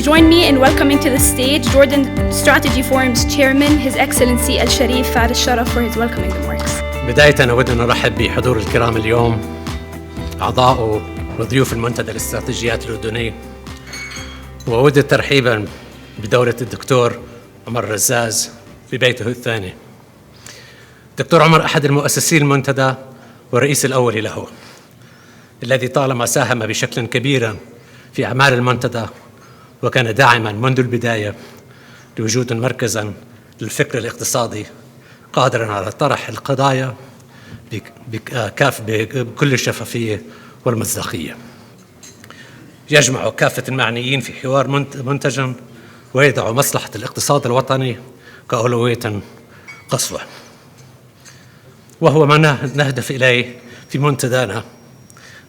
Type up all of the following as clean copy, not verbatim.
please join me in welcoming to the stage Jordan Strategy Forum's chairman, His Excellency Al-Sharif Faris Sharaf, for his welcoming remarks. بداية أود أن أرحب بحضور الكرام اليوم أعضاء وضيوف المنتدى الاستراتيجيات الأردني، وأود ترحيباً بدورة الدكتور عمر رزاز في بيته الثاني. الدكتور عمر أحد المؤسسين المنتدى والرئيس الأول له، الذي طالما ساهم بشكل كبير في أعمال المنتدى، وكان داعماً منذ البداية لوجود مركزاً للفكر الاقتصادي قادراً على طرح القضايا بكل الشفافية والمصداقية، يجمع كافة المعنيين في حوار منتجاً ويضع مصلحة الاقتصاد الوطني كأولوية قصوى، وهو ما نهدف إليه في منتدانا،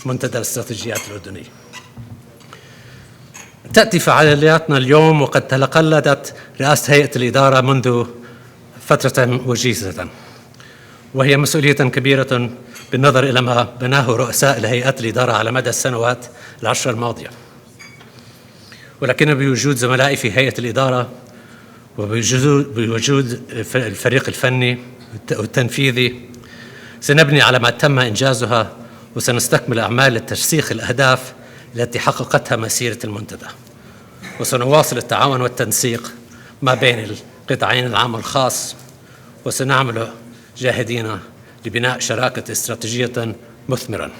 منتدى الاستراتيجيات الأردنية. تأتي فعالياتنا اليوم وقد تقلدت رئاسة هيئة الإدارة منذ فترة وجيزة، وهي مسؤولية كبيرة بالنظر إلى ما بناه رؤساء الهيئات الإدارة على مدى السنوات العشر الماضية. ولكن بوجود زملائي في هيئة الإدارة وبوجود الفريق الفني والتنفيذي سنبني على ما تم إنجازها، وسنستكمل أعمال الترسيخ الأهداف التي حققتها مسيرة المنتدى، وسنواصل التعاون والتنسيق ما بين القطاعين العام والخاص، وسنعمل جاهدين لبناء شراكة استراتيجية مثمرة.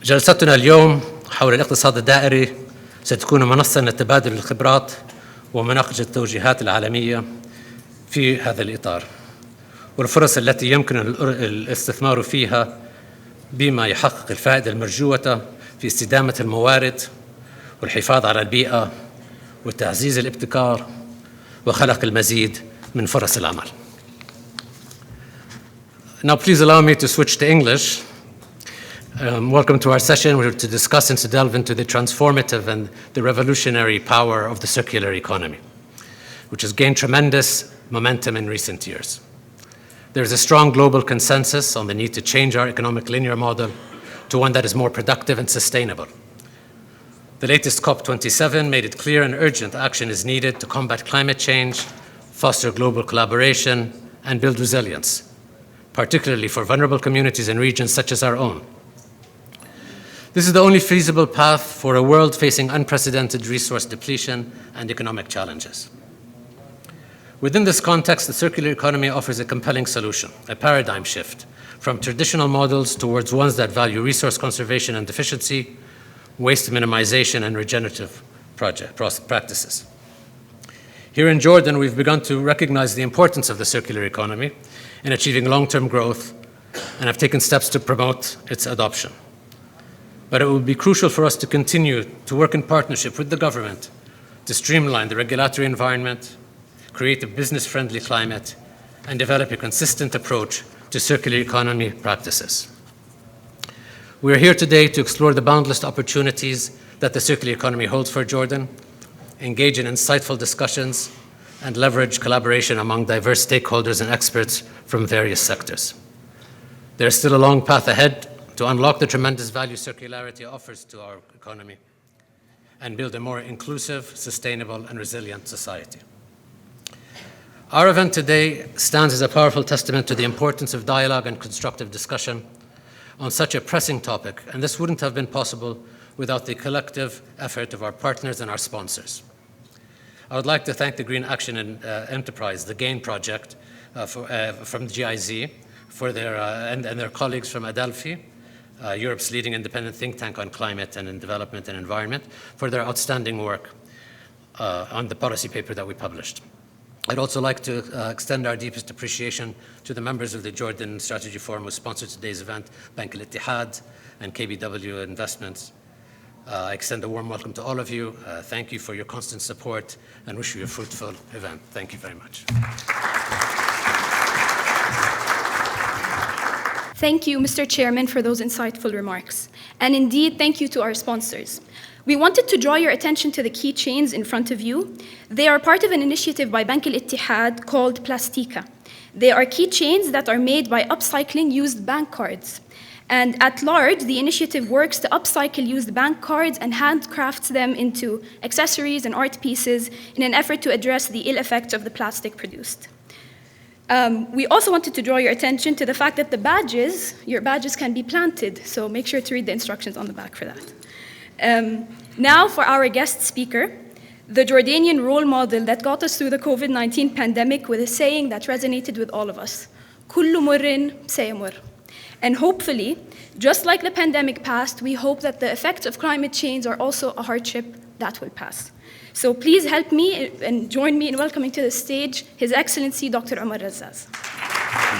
جلستنا اليوم حول الاقتصاد الدائري ستكون منصة لتبادل الخبرات ومناقشة التوجيهات العالمية في هذا الإطار، والفرص التي يمكن الاستثمار فيها بما يحقق الفائدة المرجوة في استدامة الموارد والحفاظ على البيئة وتعزيز الابتكار وخلق المزيد من فرص العمل. Now please allow me to switch to English. Welcome to our session. We're to discuss and to delve into the transformative and the revolutionary power of the circular economy, which has gained tremendous momentum in recent years. There is a strong global consensus on the need to change our economic linear model to one that is more productive and sustainable. The latest COP27 made it clear an urgent action is needed to combat climate change, foster global collaboration, and build resilience, particularly for vulnerable communities and regions such as our own. This is the only feasible path for a world facing unprecedented resource depletion and economic challenges. Within this context, the circular economy offers a compelling solution, a paradigm shift from traditional models towards ones that value resource conservation and efficiency, waste minimization, and regenerative practices. Here in Jordan, we've begun to recognize the importance of the circular economy in achieving long-term growth and have taken steps to promote its adoption. But it will be crucial for us to continue to work in partnership with the government to streamline the regulatory environment, create a business-friendly climate, and develop a consistent approach to circular economy practices. We are here today to explore the boundless opportunities that the circular economy holds for Jordan, engage in insightful discussions, and leverage collaboration among diverse stakeholders and experts from various sectors. There is still a long path ahead to unlock the tremendous value circularity offers to our economy and build a more inclusive, sustainable, and resilient society. Our event today stands as a powerful testament to the importance of dialogue and constructive discussion on such a pressing topic, and this wouldn't have been possible without the collective effort of our partners and our sponsors. I would like to thank the Green Action Enterprise, the GAIN project from GIZ, for and their colleagues from Adelphi, Europe's leading independent think tank on climate and development and environment, for their outstanding work on the policy paper that we published. I'd also like to extend our deepest appreciation to the members of the Jordan Strategy Forum who sponsored today's event, Bank al-Ittihad and KBW Investments. I extend a warm welcome to all of you. Thank you for your constant support and wish you a fruitful event. Thank you very much. Thank you, Mr. Chairman, for those insightful remarks. And indeed, thank you to our sponsors. We wanted to draw your attention to the keychains in front of you. They are part of an initiative by Bank al-Ittihad called Plastica. They are keychains that are made by upcycling used bank cards. And at large, the initiative works to upcycle used bank cards and handcrafts them into accessories and art pieces in an effort to address the ill effects of the plastic produced. We also wanted to draw your attention to the fact that your badges can be planted, so make sure to read the instructions on the back for that. Now for our guest speaker, the Jordanian role model that got us through the COVID-19 pandemic with a saying that resonated with all of us, كل مر سيمر. And hopefully, just like the pandemic passed, we hope that the effects of climate change are also a hardship that will pass. So please help me and join me in welcoming to the stage His Excellency Dr. Omar Razaz.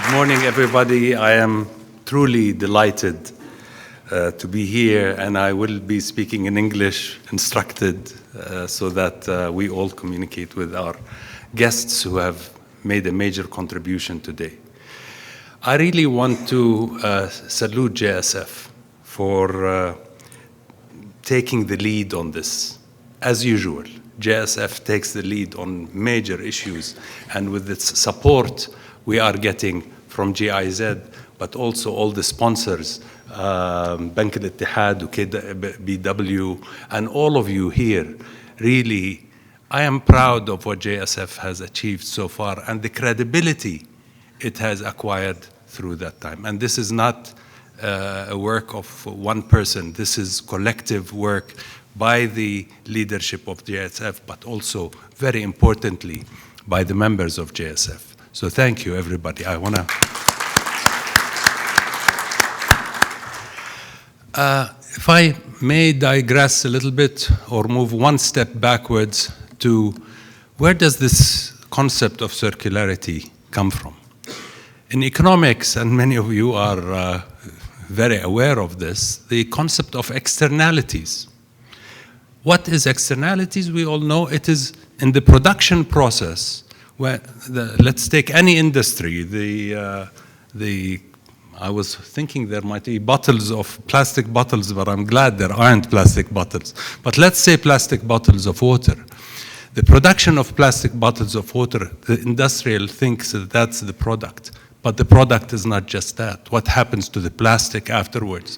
Good morning, everybody. I am truly delighted to be here, and I will be speaking in English, instructed, so that we all communicate with our guests who have made a major contribution today. I really want to salute JSF for taking the lead on this. As usual, JSF takes the lead on major issues, and with its support we are getting from GIZ, but also all the sponsors, Bank al-Ittihad, KBW, and all of you here. Really, I am proud of what JSF has achieved so far and the credibility it has acquired through that time. And this is not a work of one person. This is collective work by the leadership of JSF, but also, very importantly, by the members of JSF. So thank you, everybody. I want to... if I may digress a little bit or move one step backwards to where does this concept of circularity come from? In economics, and many of you are very aware of this, the concept of externalities. What is externalities? We all know it is in the production process where, let's take any industry, I was thinking there might be bottles of plastic bottles, but I'm glad there aren't plastic bottles. But let's say plastic bottles of water. The production of plastic bottles of water, the industrial thinks that that's the product. But the product is not just that. What happens to the plastic afterwards?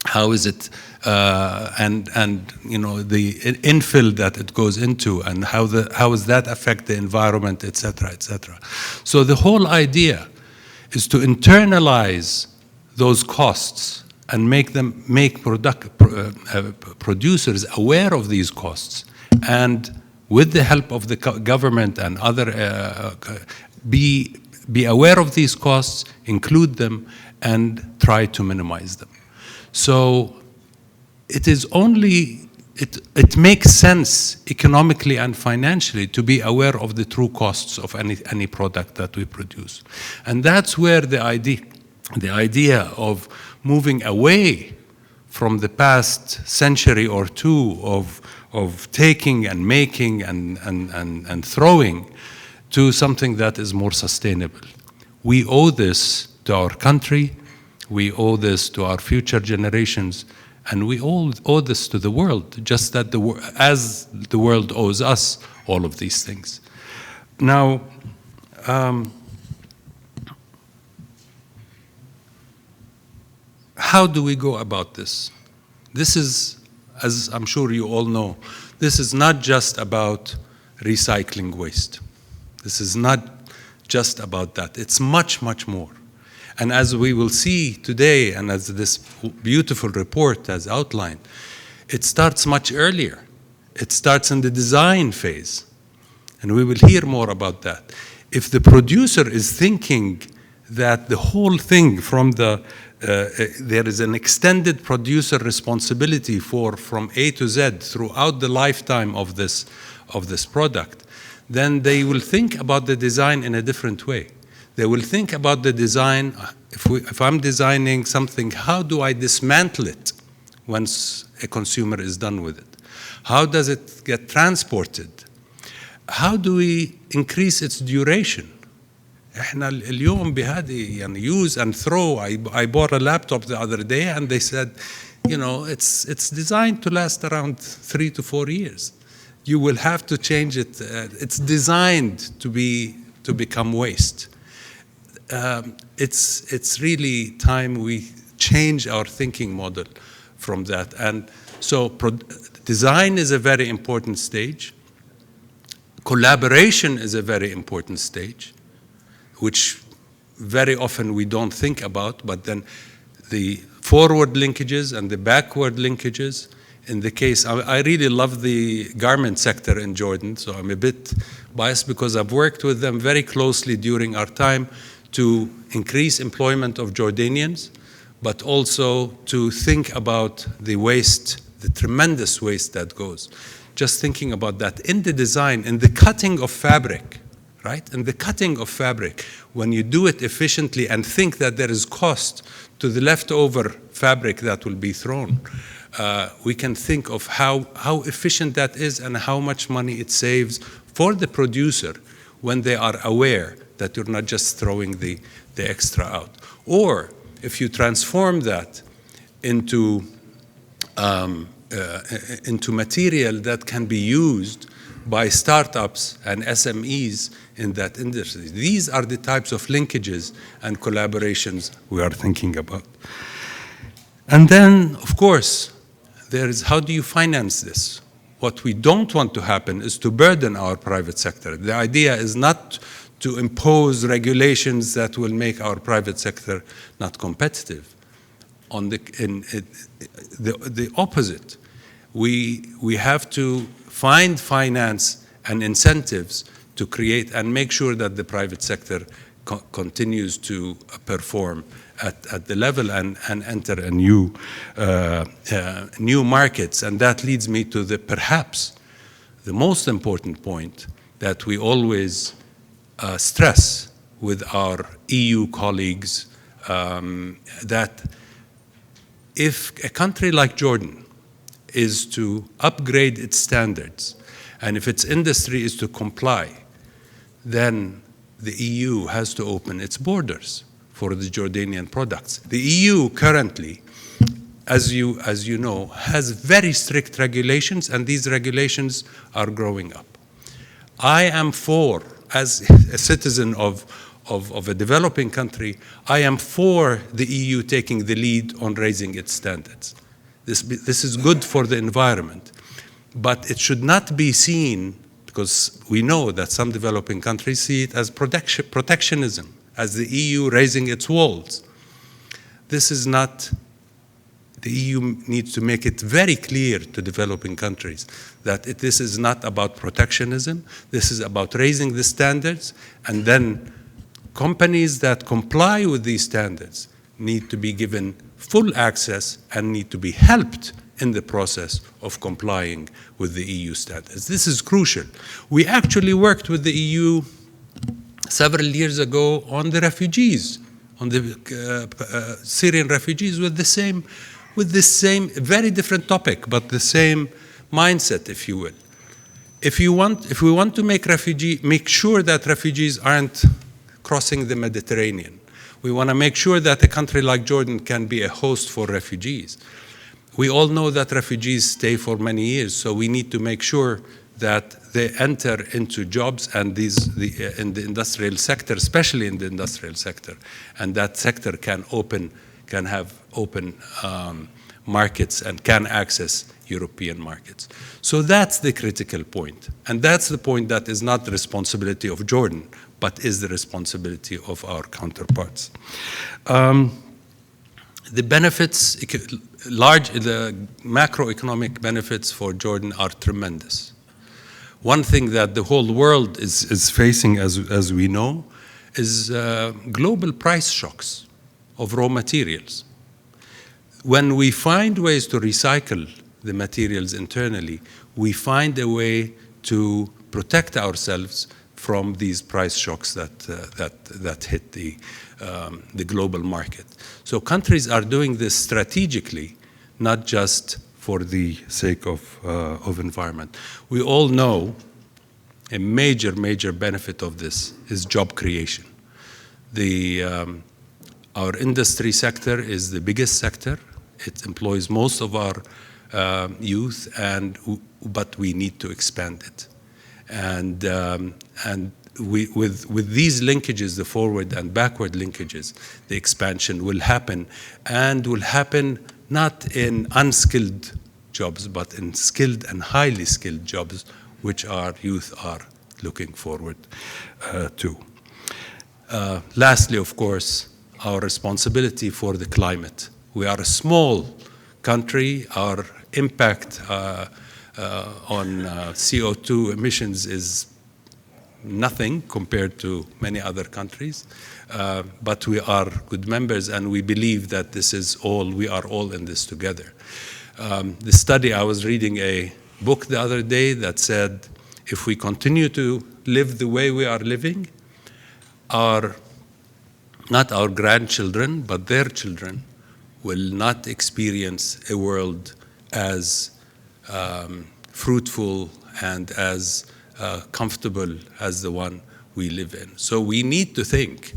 How is it, and you know, the infill that it goes into, and how does that affect the environment, et cetera, et cetera. So the whole idea is to internalize those costs and make producers aware of these costs, and with the help of the government and other, be aware of these costs, include them, and try to minimize them. So it is only, it makes sense economically and financially to be aware of the true costs of any product that we produce. And that's where the idea of moving away from the past century or two of taking and making and throwing to something that is more sustainable. We owe this to our country, we owe this to our future generations, and we all owe this to the world, just that as the world owes us all of these things. Now, how do we go about this? This is, as I'm sure you all know, this is not just about recycling waste. This is not just about that. It's much, much more. And as we will see today, and as this beautiful report has outlined, it starts much earlier. It starts in the design phase. And we will hear more about that. If the producer is thinking that the whole thing from there is an extended producer responsibility from A to Z throughout the lifetime of this product, then they will think about the design in a different way. They will think about the design, if I'm designing something, how do I dismantle it once a consumer is done with it? How does it get transported? How do we increase its duration? احنا اليوم بهذه يعني use and throw. I bought a laptop the other day and they said, you know, it's designed to last around 3 to 4 years. You will have to change it. It's designed to become waste. It's really time we change our thinking model from that. And so design is a very important stage. Collaboration is a very important stage, which very often we don't think about, but then the forward linkages and the backward linkages. In the case, I really love the garment sector in Jordan, so I'm a bit biased because I've worked with them very closely during our time to increase employment of Jordanians, but also to think about the waste, the tremendous waste that goes. Just thinking about that in the design, in the cutting of fabric, right? In the cutting of fabric, when you do it efficiently and think that there is cost to the leftover fabric that will be thrown, we can think of how efficient that is and how much money it saves for the producer when they are aware that you're not just throwing the extra out. Or if you transform that into material that can be used by startups and SMEs in that industry. These are the types of linkages and collaborations we are thinking about. And then, of course, there is how do you finance this? What we don't want to happen is to burden our private sector. The idea is not to impose regulations that will make our private sector not competitive. On the opposite, we have to find finance and incentives to create and make sure that the private sector continues to perform at the level and enter a new markets. And that leads me to perhaps the most important point that we always stress with our EU colleagues, that if a country like Jordan is to upgrade its standards, and if its industry is to comply, then the EU has to open its borders for the Jordanian products. The EU currently, as you know, has very strict regulations, and these regulations are growing up. I am for, as a citizen of a developing country, I am for the EU taking the lead on raising its standards. This is good for the environment, but it should not be seen, because we know that some developing countries see it as protectionism, as the EU raising its walls. This is not, the EU needs to make it very clear to developing countries that this is not about protectionism, this is about raising the standards, and then companies that comply with these standards need to be given full access and need to be helped in the process of complying with the EU standards. This is crucial. We actually worked with the EU several years ago on the refugees, on the Syrian refugees with the same, very different topic, but the same mindset, if you will. If we want to make sure that refugees aren't crossing the Mediterranean, we want to make sure that a country like Jordan can be a host for refugees. We all know that refugees stay for many years, so we need to make sure that they enter into jobs and in the industrial sector, especially in the industrial sector, and that sector can have open markets and can access European markets. So that's the critical point, and that's the point that is not the responsibility of Jordan, but is the responsibility of our counterparts. The benefits, the macroeconomic benefits for Jordan are tremendous. One thing that the whole world is facing, as we know, is global price shocks of raw materials. When we find ways to recycle the materials internally, we find a way to protect ourselves from these price shocks that hit the global market. So countries are doing this strategically, not just for the sake of environment. We all know a major benefit of this is job creation. Our industry sector is the biggest sector. It employs most of our youth, but we need to expand it. And with these linkages, the forward and backward linkages, the expansion will happen, and will happen not in unskilled jobs, but in skilled and highly skilled jobs, which our youth are looking forward to. Lastly, of course, our responsibility for the climate. We are a small country. Our impact on CO2 emissions is nothing compared to many other countries, but we are good members, and we believe that we are all in this together. The study, I was reading a book the other day that said, if we continue to live the way we are living, not our grandchildren, but their children will not experience a world as fruitful and as comfortable as the one we live in. So we need to think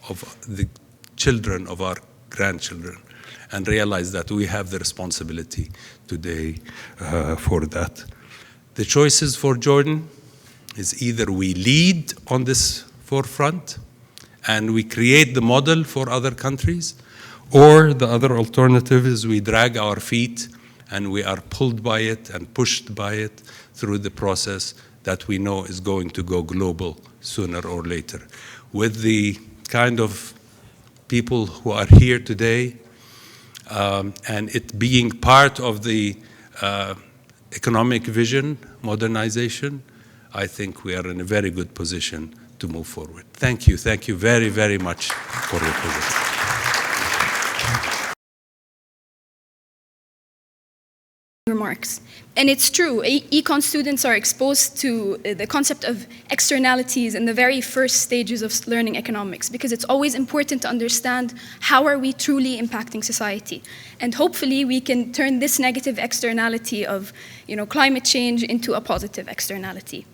of the children of our grandchildren and realize that we have the responsibility today for that. The choices for Jordan is either we lead on this forefront and we create the model for other countries, or the other alternative is we drag our feet and we are pulled by it and pushed by it through the process that we know is going to go global sooner or later. With the kind of people who are here today, and it being part of the economic vision, modernization, I think we are in a very good position to move forward. Thank you. Thank you very, very much for your presence. Remarks. And it's true, econ students are exposed to the concept of externalities in the very first stages of learning economics, because it's always important to understand how are we truly impacting society. And hopefully we can turn this negative externality of climate change into a positive externality.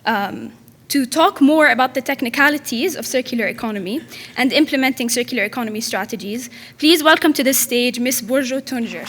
To talk more about the technicalities of circular economy and implementing circular economy strategies, please welcome to the stage Ms. Borjo Tunjer.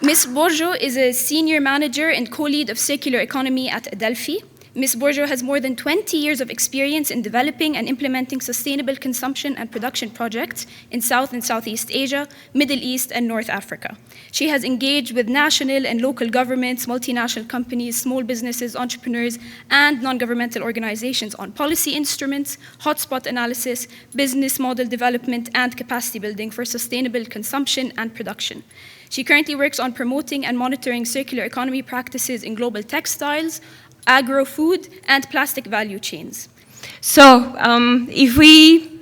Ms. Borjo is a senior manager and co-lead of circular economy at Adelphi. Ms. Borjo has more than 20 years of experience in developing and implementing sustainable consumption and production projects in South and Southeast Asia, Middle East, and North Africa. She has engaged with national and local governments, multinational companies, small businesses, entrepreneurs, and non-governmental organizations on policy instruments, hotspot analysis, business model development, and capacity building for sustainable consumption and production. She currently works on promoting and monitoring circular economy practices in global textiles, agro-food, and plastic value chains. So if we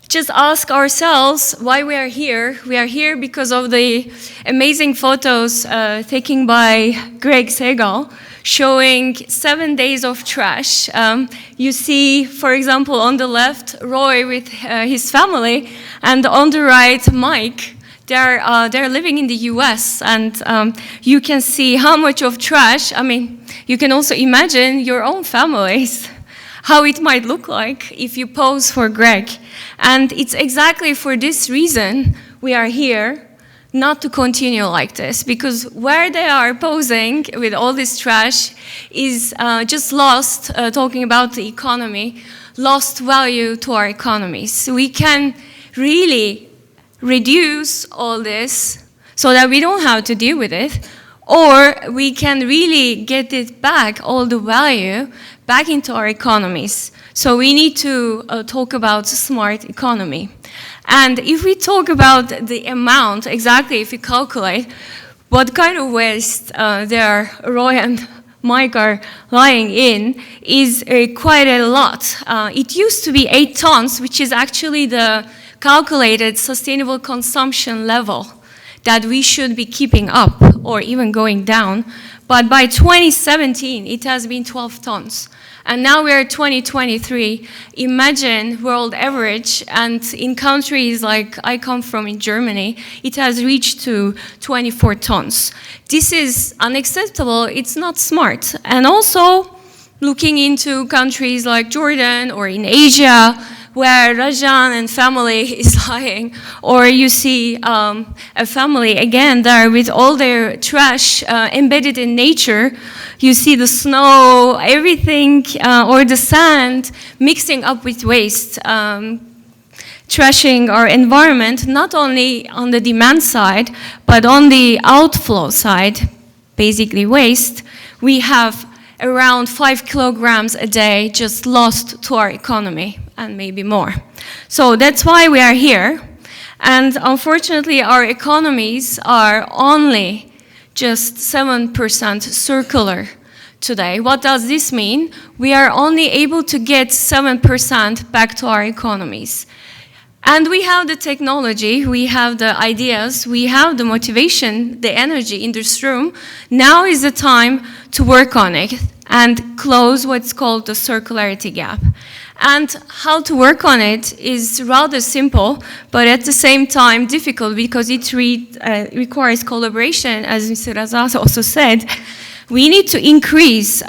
just ask ourselves why we are here because of the amazing photos taken by Greg Segal showing 7 days of trash. You see, for example, on the left, Roy with his family, and on the right, Mike. They're living in the US, and you can see how much of trash. I mean, you can also imagine your own families, how it might look like if you pose for Greg. And it's exactly for this reason we are here, not to continue like this, because where they are posing with all this trash is just lost, talking about the economy, lost value to our economies. We can really reduce all this so that we don't have to deal with it, or we can really get it back, all the value, back into our economies. So we need to talk about smart economy. And if we talk about the amount, exactly if we calculate what kind of waste Roy and Mike are lying in, is quite a lot. It used to be 8 tons, which is actually the calculated sustainable consumption level that we should be keeping up or even going down. But by 2017, it has been 12 tons. And now we're 2023. Imagine world average, and in countries like I come from in Germany, it has reached to 24 tons. This is unacceptable, it's not smart. And also, looking into countries like Jordan or in Asia, where Rajan and family is lying, or you see a family, again, there with all their trash embedded in nature. You see the snow, everything, or the sand mixing up with waste, trashing our environment, not only on the demand side, but on the outflow side, basically waste. We have around 5 kilograms a day just lost to our economy, and maybe more. So that's why we are here. And unfortunately, our economies are only just 7% circular today. What does this mean? We are only able to get 7% back to our economies. And we have the technology, we have the ideas, we have the motivation, the energy in this room. Now is the time to work on it and close what's called the circularity gap. And how to work on it is rather simple, but at the same time difficult, because it requires collaboration, as Mr. Razas also said. We need to increase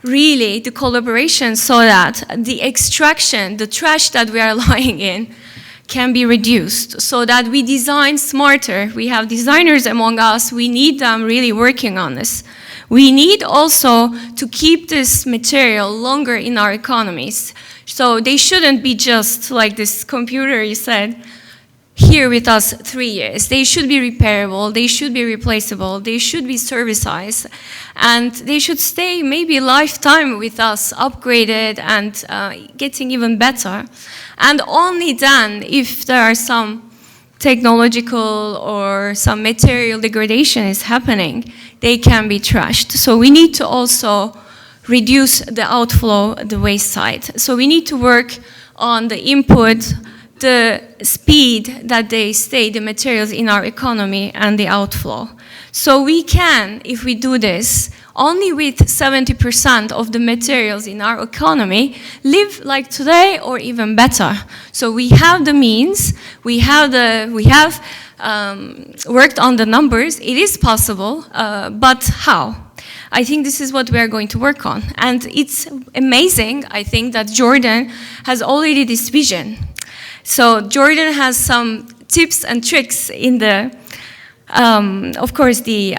really the collaboration so that the extraction, the trash that we are lying in, can be reduced, so that we design smarter. We have designers among us, we need them really working on this. We need also to keep this material longer in our economies. So they shouldn't be just like this computer you said, here with us 3 years. They should be repairable, they should be replaceable, they should be servicized, and they should stay maybe a lifetime with us, upgraded and getting even better. And only then, if there are some technological or some material degradation is happening, they can be trashed. So we need to also reduce the outflow, the waste side. So we need to work on the input, the speed that they stay, the materials in our economy, and the outflow. So we can, if we do this, only with 70% of the materials in our economy, live like today or even better. So we have the means, we have worked on the numbers. It is possible, but how? I think this is what we are going to work on. And it's amazing, I think, that Jordan has already this vision. So Jordan has some tips and tricks in the, of course, the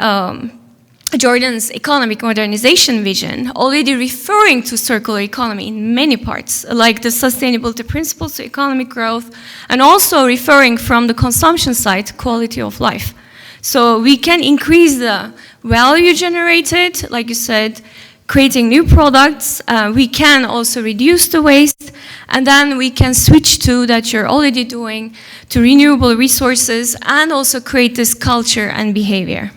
Jordan's economic modernization vision, already referring to circular economy in many parts, like the sustainability principles to economic growth, and also referring from the consumption side, quality of life. So we can increase the value generated, like you said, creating new products. We can also reduce the waste, and then we can switch to, that you're already doing, to renewable resources, and also create this culture and behavior.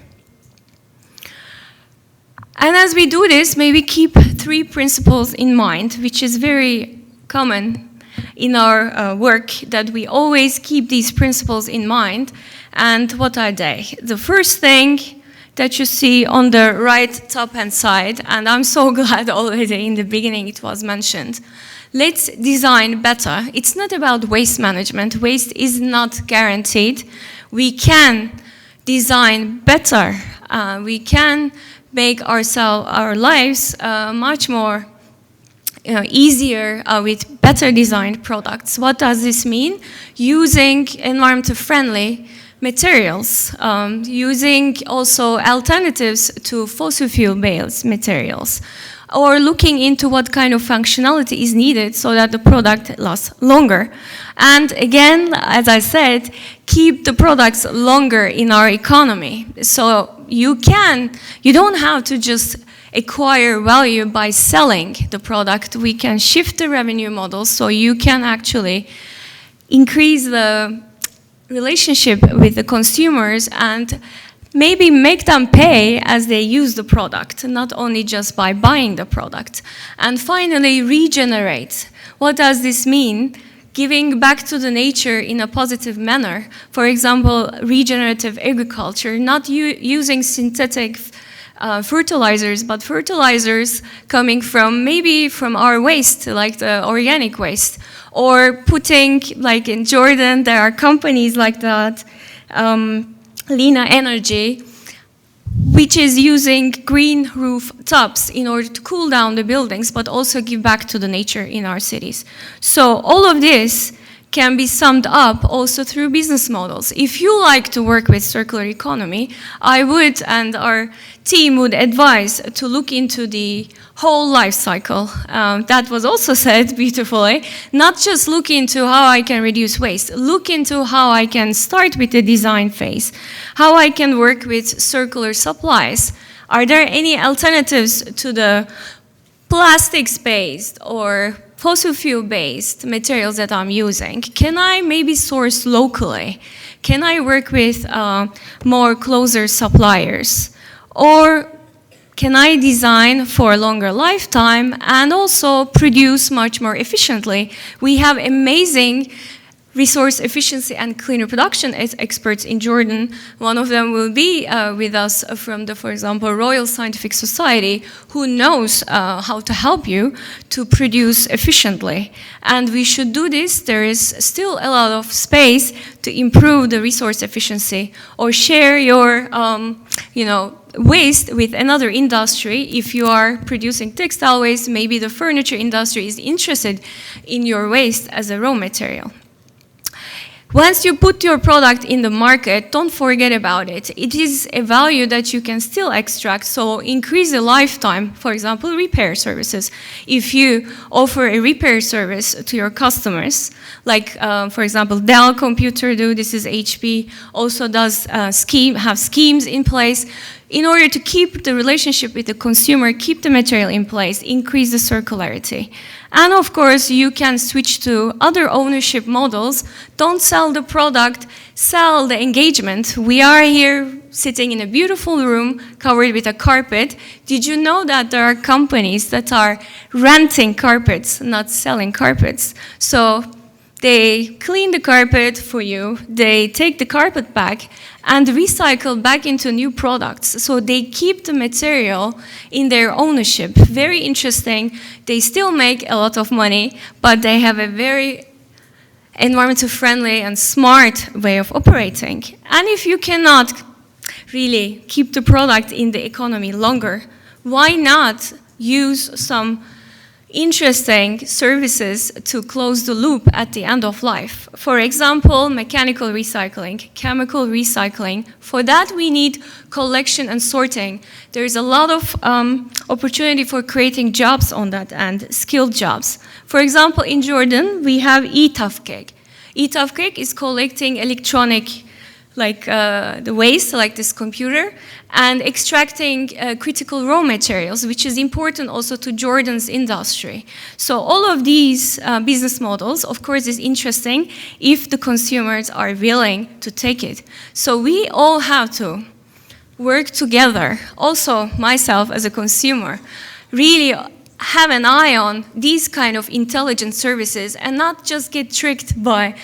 And as we do this, maybe keep 3 principles in mind, which is very common in our work, that we always keep these principles in mind. And what are they? The first thing that you see on the right top-hand side, and I'm so glad already in the beginning it was mentioned, let's design better. It's not about waste management. Waste is not guaranteed. We can design better. We can make our lives much more easier with better designed products. What does this mean? Using environmentally friendly materials, using also alternatives to fossil fuel-based materials, or looking into what kind of functionality is needed so that the product lasts longer. And again, as I said, keep the products longer in our economy. So you don't have to just acquire value by selling the product. We can shift the revenue model so you can actually increase the relationship with the consumers and maybe make them pay as they use the product, not only just by buying the product. And finally, regenerate. What does this mean? Giving back to the nature in a positive manner. For example, regenerative agriculture, not using synthetic fertilizers, but fertilizers coming from maybe from our waste, like the organic waste. Or putting, like in Jordan, there are companies like that, Lena Energy, which is using green rooftops in order to cool down the buildings, but also give back to the nature in our cities. So all of this can be summed up also through business models. If you like to work with circular economy, I would, and our team would advise to look into the whole life cycle. That was also said beautifully. Not just look into how I can reduce waste, look into how I can start with the design phase, how I can work with circular supplies. Are there any alternatives to the plastics-based or fossil fuel-based materials that I'm using? Can I maybe source locally? Can I work with more closer suppliers? Or can I design for a longer lifetime and also produce much more efficiently? We have amazing resource efficiency and cleaner production experts in Jordan. One of them will be with us from the, for example, Royal Scientific Society, who knows how to help you to produce efficiently. And we should do this. There is still a lot of space to improve the resource efficiency, or share your waste with another industry. If you are producing textile waste, maybe the furniture industry is interested in your waste as a raw material. Once you put your product in the market, don't forget about it. It is a value that you can still extract, so increase the lifetime. For example, repair services. If you offer a repair service to your customers, like for example, Dell Computer do, this is HP, also does have schemes in place in order to keep the relationship with the consumer, keep the material in place, increase the circularity. And of course, you can switch to other ownership models. Don't sell the product, sell the engagement. We are here sitting in a beautiful room covered with a carpet. Did you know that there are companies that are renting carpets, not selling carpets? So they clean the carpet for you, they take the carpet back and recycle back into new products. So they keep the material in their ownership. Very interesting. They still make a lot of money, but they have a very environmental friendly and smart way of operating. And if you cannot really keep the product in the economy longer, why not use some interesting services to close the loop at the end of life? For example, mechanical recycling, chemical recycling. For that, we need collection and sorting. There is a lot of opportunity for creating jobs on that end, skilled jobs. For example, in Jordan, we have e-Tafkek. E-Tafkek is collecting electronic, like the waste, like this computer, and extracting critical raw materials, which is important also to Jordan's industry. So all of these business models, of course, is interesting if the consumers are willing to take it. So we all have to work together. Also, myself as a consumer, really have an eye on these kind of intelligent services and not just get tricked by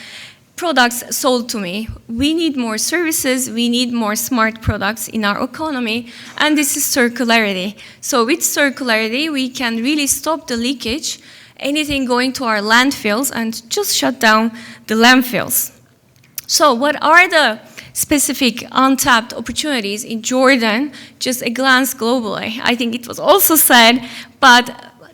products sold to me. We need more services, we need more smart products in our economy, and this is circularity. So with circularity, we can really stop the leakage, anything going to our landfills, and just shut down the landfills. So what are the specific untapped opportunities in Jordan? Just a glance globally. I think it was also said, but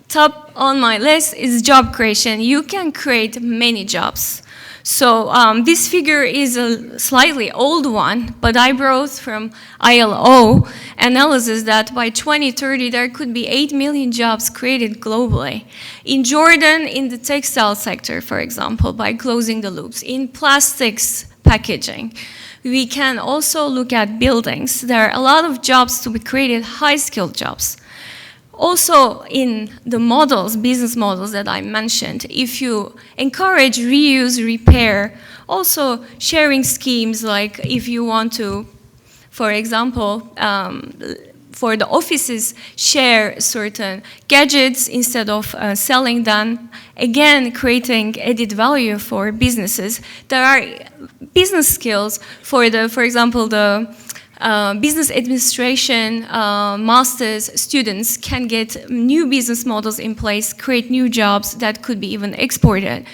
top on my list is job creation. You can create many jobs. So this figure is a slightly old one, but I brought from ILO analysis that by 2030 there could be 8 million jobs created globally. In Jordan, in the textile sector, for example, by closing the loops, in plastics packaging. We can also look at buildings. There are a lot of jobs to be created, high-skilled jobs. Also, in the models, business models that I mentioned, if you encourage reuse, repair, also sharing schemes, like if you want to, for example, for the offices, share certain gadgets instead of selling them, again, creating added value for businesses. There are business skills for example, the business administration master's students can get new business models in place, create new jobs that could be even exported.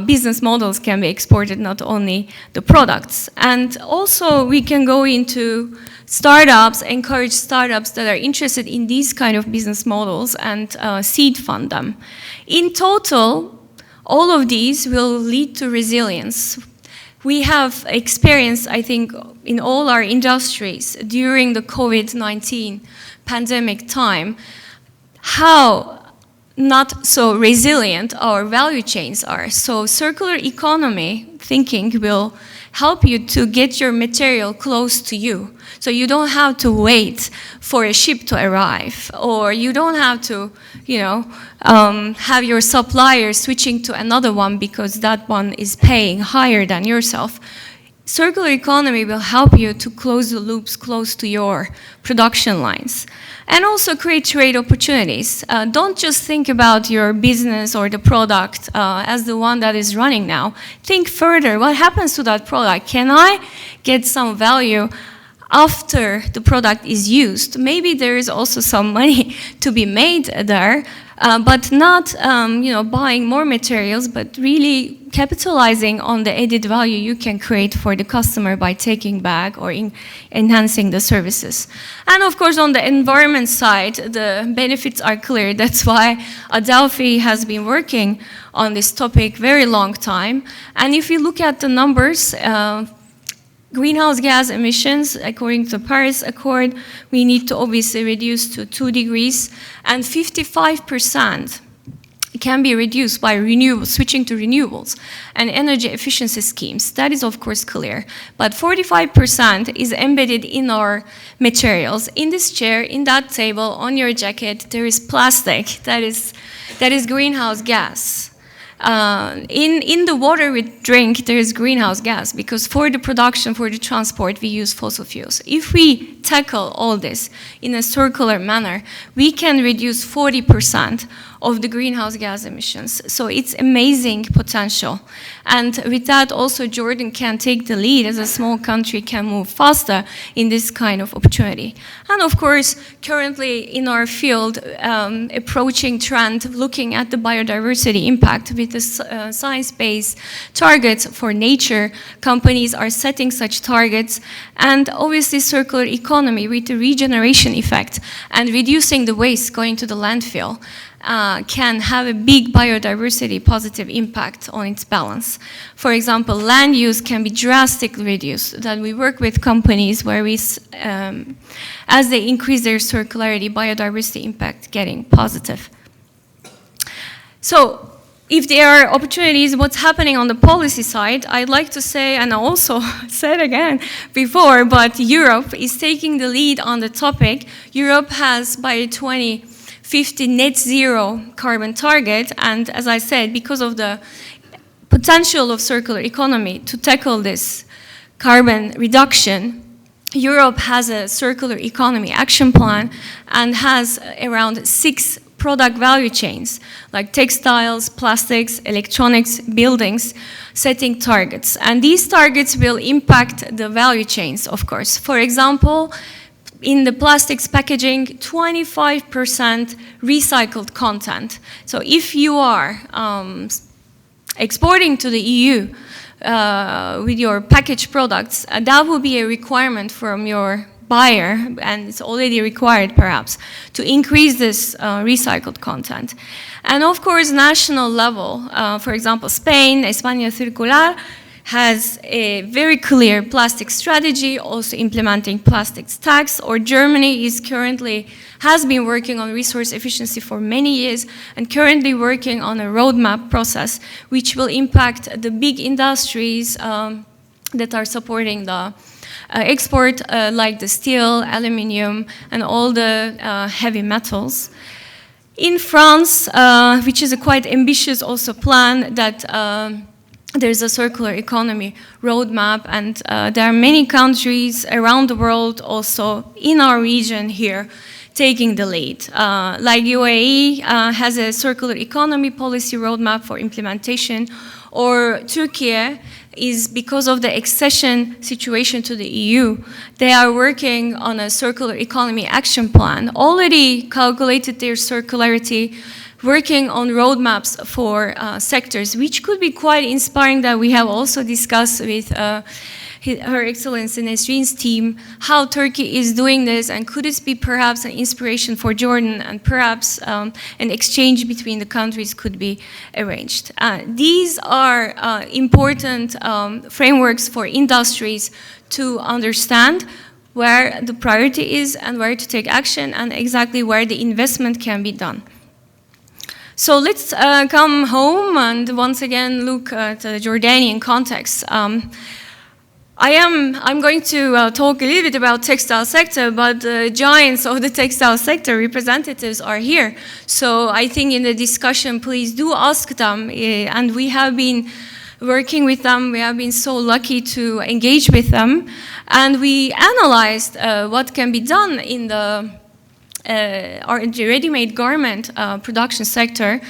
business models can be exported, not only the products. And also we can go into startups, encourage startups that are interested in these kind of business models and seed fund them. In total, all of these will lead to resilience. We have experienced, I think, in all our industries during the COVID-19 pandemic time, how not so resilient our value chains are. So circular economy thinking will help you to get your material close to you. So you don't have to wait for a ship to arrive, or you don't have to, have your supplier switching to another one because that one is paying higher than yourself. Circular economy will help you to close the loops close to your production lines. And also create trade opportunities. Don't just think about your business or the product as the one that is running now. Think further, what happens to that product? Can I get some value after the product is used? Maybe there is also some money to be made there, but not buying more materials, but really capitalizing on the added value you can create for the customer by taking back or enhancing the services. And of course, on the environment side, the benefits are clear. That's why Adelphi has been working on this topic very long time. And if you look at the numbers, greenhouse gas emissions, according to the Paris Accord, we need to obviously reduce to 2 degrees, and 55% can be reduced by switching to renewables and energy efficiency schemes. That is, of course, clear. But 45% is embedded in our materials. In this chair, in that table, on your jacket, there is plastic. That is greenhouse gas. In the water we drink, there is greenhouse gas because for the production, for the transport, we use fossil fuels. If we tackle all this in a circular manner, we can reduce 40% of the greenhouse gas emissions. So it's amazing potential. And with that, also Jordan can take the lead as a small country can move faster in this kind of opportunity. And of course, currently in our field, approaching trend, looking at the biodiversity impact with the science-based targets for nature, companies are setting such targets. And obviously circular economy with the regeneration effect and reducing the waste going to the landfill can have a big biodiversity positive impact on its balance. For example, land use can be drastically reduced. That we work with companies where we, as they increase their circularity, biodiversity impact getting positive. So, if there are opportunities, what's happening on the policy side, I'd like to say, and I also said again before, but Europe is taking the lead on the topic. Europe has, by 2050, net zero carbon target, and as I said, because of the potential of circular economy to tackle this carbon reduction, Europe has a circular economy action plan and has around 6 product value chains, like textiles, plastics, electronics, buildings, setting targets. And these targets will impact the value chains, of course. For example, in the plastics packaging, 25% recycled content. So if you are exporting to the EU with your packaged products, that will be a requirement from your buyer, and it's already required perhaps, to increase this recycled content. And of course, national level, for example, Spain, España Circular, has a very clear plastic strategy, also implementing plastics tax, or Germany has been working on resource efficiency for many years and currently working on a roadmap process which will impact the big industries that are supporting the export, like the steel, aluminium, and all the heavy metals. In France, which is a quite ambitious also plan that there's a circular economy roadmap, and there are many countries around the world, also in our region here, taking the lead. Like UAE has a circular economy policy roadmap for implementation, or Turkey is, because of the accession situation to the EU, they are working on a circular economy action plan, already calculated their circularity working on roadmaps for sectors, which could be quite inspiring, that we have also discussed with Her Excellency Nesrin's team, how Turkey is doing this, and could this be perhaps an inspiration for Jordan, and perhaps an exchange between the countries could be arranged. These are important frameworks for industries to understand where the priority is and where to take action, and exactly where the investment can be done. So let's come home and once again look at the Jordanian context. I'm going to talk a little bit about textile sector, but the giants of the textile sector representatives are here. So I think in the discussion, please do ask them. And we have been working with them. We have been so lucky to engage with them. And we analyzed what can be done in the ready-made garment production sector,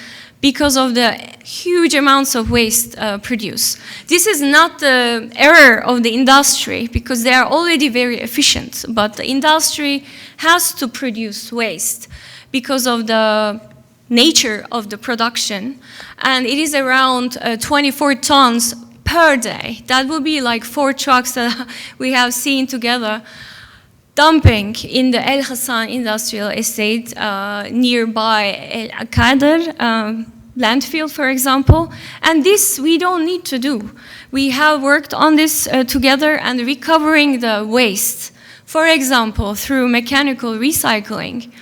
because of the huge amounts of waste produced. This is not the error of the industry, because they are already very efficient, but the industry has to produce waste because of the nature of the production, and it is around 24 tons per day. That would be like 4 trucks that we have seen together dumping in the El Hassan industrial estate nearby El Akader landfill, for example. And this we don't need to do. We have worked on this together, and recovering the waste, for example, through mechanical recycling,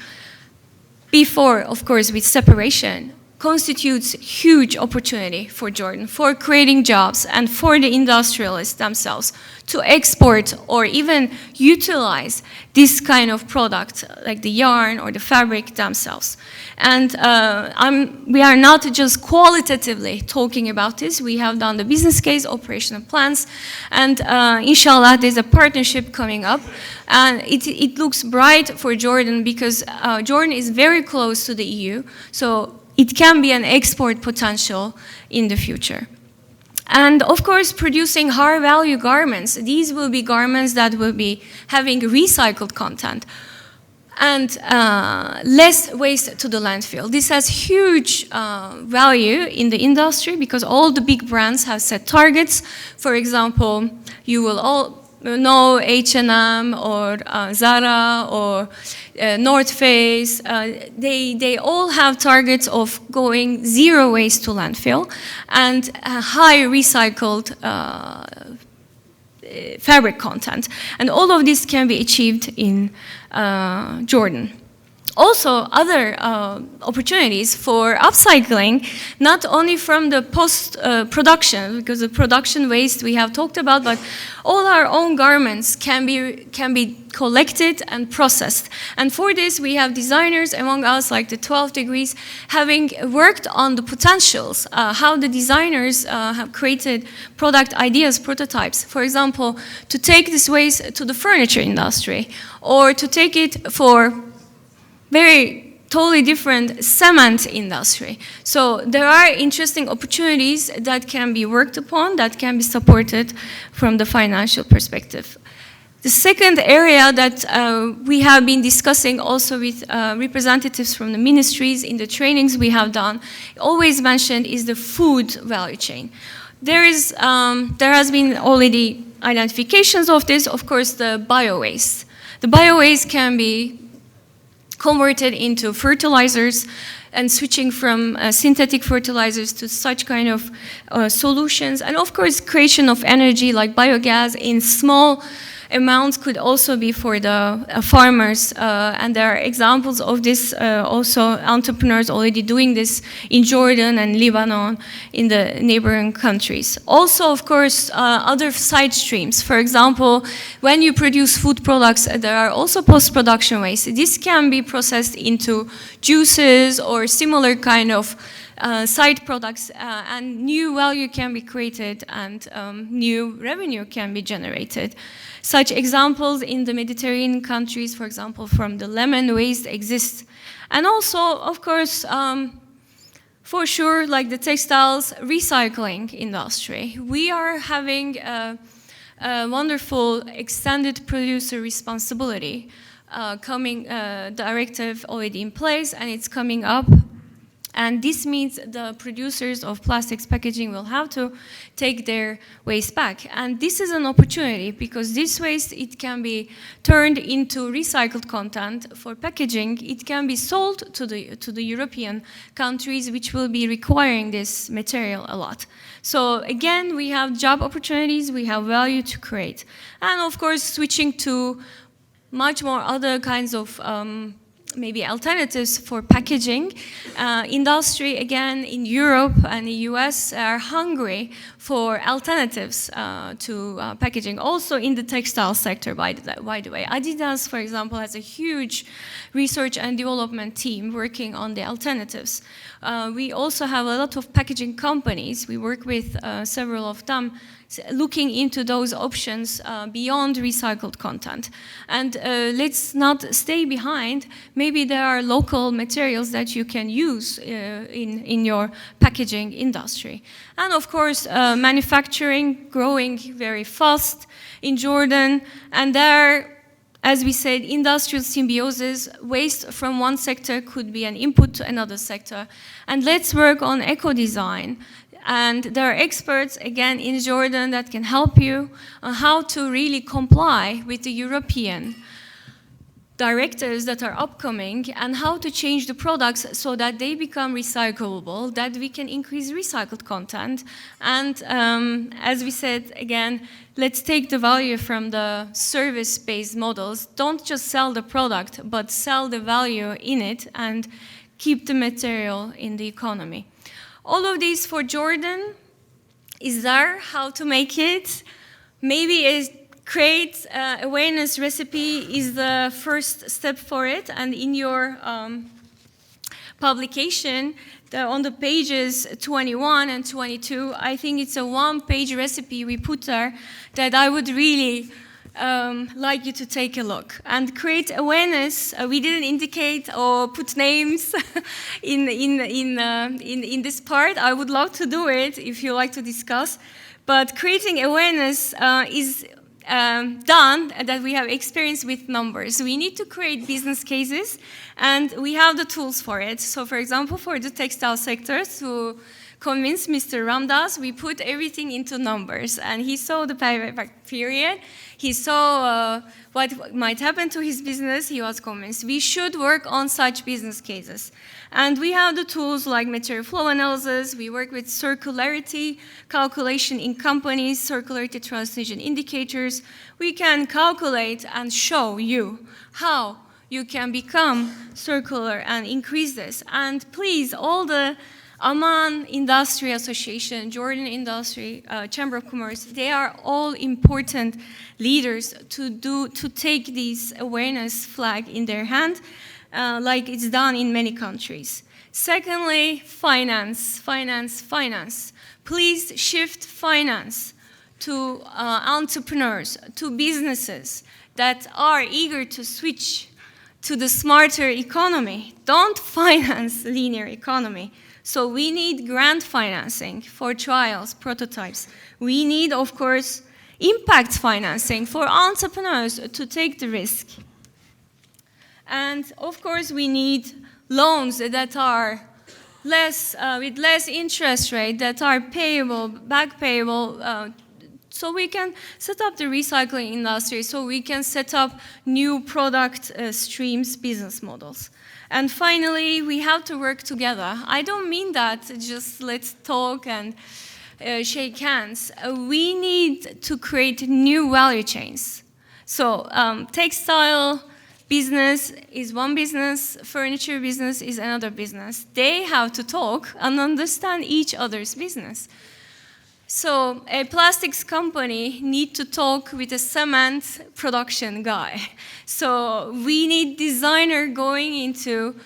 before, of course, with separation, constitutes huge opportunity for Jordan, for creating jobs, and for the industrialists themselves to export or even utilize this kind of product, like the yarn or the fabric themselves. And we are not just qualitatively talking about this. We have done the business case, operational plans, and inshallah, there's a partnership coming up. And it looks bright for Jordan, because Jordan is very close to the EU, so it can be an export potential in the future. And of course, producing high value garments. These will be garments that will be having recycled content and less waste to the landfill. This has huge value in the industry, because all the big brands have set targets. For example, you will all know H&M or Zara or North Face. They all have targets of going 0 waste to landfill and high recycled fabric content. And all of this can be achieved in Jordan. Also, other opportunities for upcycling, not only from the post-production, because the production waste we have talked about, but all our own garments can be collected and processed. And for this, we have designers among us, like the 12 Degrees, having worked on the potentials, how the designers have created product ideas, prototypes. For example, to take this waste to the furniture industry, or to take it for very totally different cement industry. So there are interesting opportunities that can be worked upon, that can be supported from the financial perspective. The second area that we have been discussing also with representatives from the ministries in the trainings we have done, always mentioned, is the food value chain. There has been already identifications of this, of course, the bio-waste. The bio-waste can be converted into fertilizers, and switching from synthetic fertilizers to such kind of solutions. And of course, creation of energy like biogas in small amounts could also be for the farmers. And there are examples of this, also entrepreneurs already doing this in Jordan and Lebanon, in the neighboring countries. Also, of course, other side streams. For example, when you produce food products, there are also post-production waste. This can be processed into juices or similar kind of side products, and new value can be created, and new revenue can be generated. Such examples in the Mediterranean countries, for example, from the lemon waste exist. And also, of course, for sure, like the textiles recycling industry. We are having a wonderful extended producer responsibility directive already in place, and it's coming up. And this means the producers of plastics packaging will have to take their waste back. And this is an opportunity because this waste, it can be turned into recycled content for packaging. It can be sold to the European countries which will be requiring this material a lot. So again, we have job opportunities, we have value to create. And of course, switching to much more other kinds of maybe alternatives for packaging. Industry, again, in Europe and the US are hungry for alternatives to packaging. Also in the textile sector, by the way. Adidas, for example, has a huge research and development team working on the alternatives. We also have a lot of packaging companies. We work with several of them looking into those options beyond recycled content. And let's not stay behind. Maybe there are local materials that you can use in your packaging industry. And of course, manufacturing growing very fast in Jordan. And there, as we said, industrial symbiosis, waste from one sector could be an input to another sector. And let's work on eco-design. And there are experts, again, in Jordan that can help you on how to really comply with the European directives that are upcoming and how to change the products so that they become recyclable, that we can increase recycled content. And as we said, again, let's take the value from the service-based models. Don't just sell the product, but sell the value in it and keep the material in the economy. All of these for Jordan is there, how to make it. Maybe a create awareness recipe is the first step for it. And in your publication, on the pages 21 and 22, I think it's a one-page recipe we put there that I would really like you to take a look and create awareness. We didn't indicate or put names in this part. I would love to do it if you like to discuss. But creating awareness is done that we have experience with numbers. We need to create business cases, and we have the tools for it. So, for example, for the textile sector, to convince Mr. Ramdas, we put everything into numbers, and he saw the payback period. He saw what might happen to his business. He was convinced we should work on such business cases. And we have the tools like material flow analysis. We work with circularity calculation in companies, circularity transition indicators. We can calculate and show you how you can become circular and increase this. And please, all the Amman Industry Association, Jordan Industry, Chamber of Commerce, they are all important leaders to take this awareness flag in their hand, like it's done in many countries. Secondly, finance. Please shift finance to entrepreneurs, to businesses that are eager to switch to the smarter economy. Don't finance linear economy. So we need grant financing for trials, prototypes. We need, of course, impact financing for entrepreneurs to take the risk. And, of course, we need loans that are with less interest rate, that are payable, back payable, so we can set up the recycling industry, so we can set up new product streams, business models. And finally, we have to work together. I don't mean that just let's talk and shake hands. We need to create new value chains. So textile business is one business, furniture business is another business. They have to talk and understand each other's business. So a plastics company need to talk with a cement production guy. So we need designer going into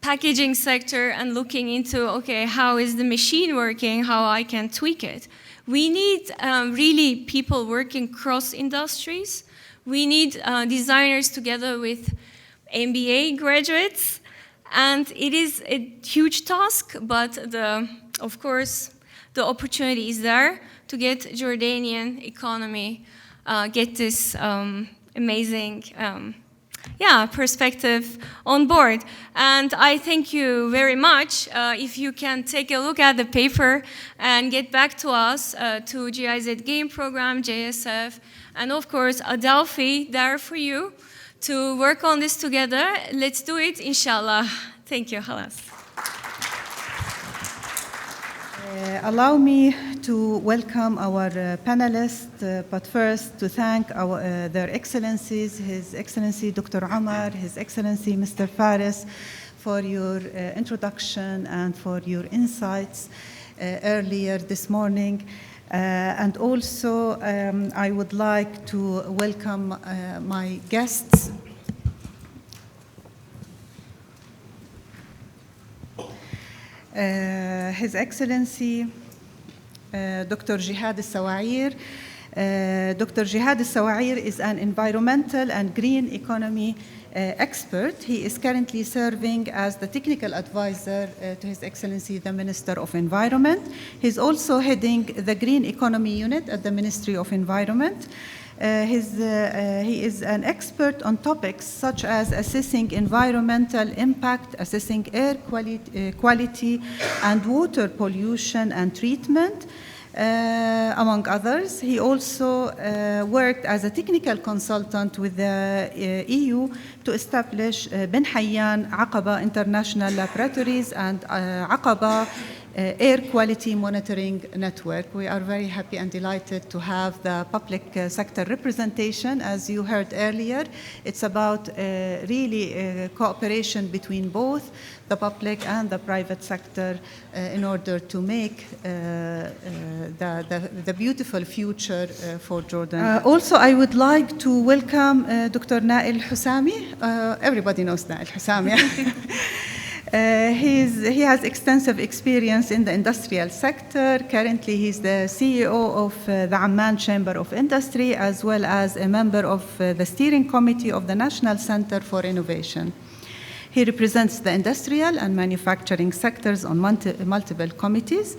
packaging sector and looking into, okay, how is the machine working, how I can tweak it. We need really people working cross industries. We need designers together with MBA graduates. And it is a huge task, but of course, the opportunity is there to get Jordanian economy, get this amazing perspective on board. And I thank you very much. If you can take a look at the paper and get back to us, to GIZ Game Program, JSF, and of course, Adelphi, there for you to work on this together. Let's do it, inshallah. Thank you, Halas. Allow me to welcome our panelists, but first to thank their excellencies, His Excellency Dr. Omar, His Excellency Mr. Faris, for your introduction and for your insights earlier this morning. And also, I would like to welcome my guests. His Excellency Dr. Jihad al-Sawair. Dr. Jihad al-Sawair is an environmental and green economy expert. He is currently serving as the technical advisor to His Excellency the Minister of Environment. He's also heading the Green Economy Unit at the Ministry of Environment. He is an expert on topics such as assessing environmental impact, assessing air quality and water pollution and treatment, among others. He also worked as a technical consultant with the EU to establish Ben Hayyan Aqaba International Laboratories and Aqaba Air Quality Monitoring Network. We are very happy and delighted to have the public sector representation. As you heard earlier, it's about really cooperation between both the public and the private sector in order to make the beautiful future for Jordan. Also, I would like to welcome Dr. Nail Husami. Everybody knows Nail Husami. He has extensive experience in the industrial sector. Currently, he's the CEO of the Amman Chamber of Industry, as well as a member of the steering committee of the National Center for Innovation. He represents the industrial and manufacturing sectors on multiple committees.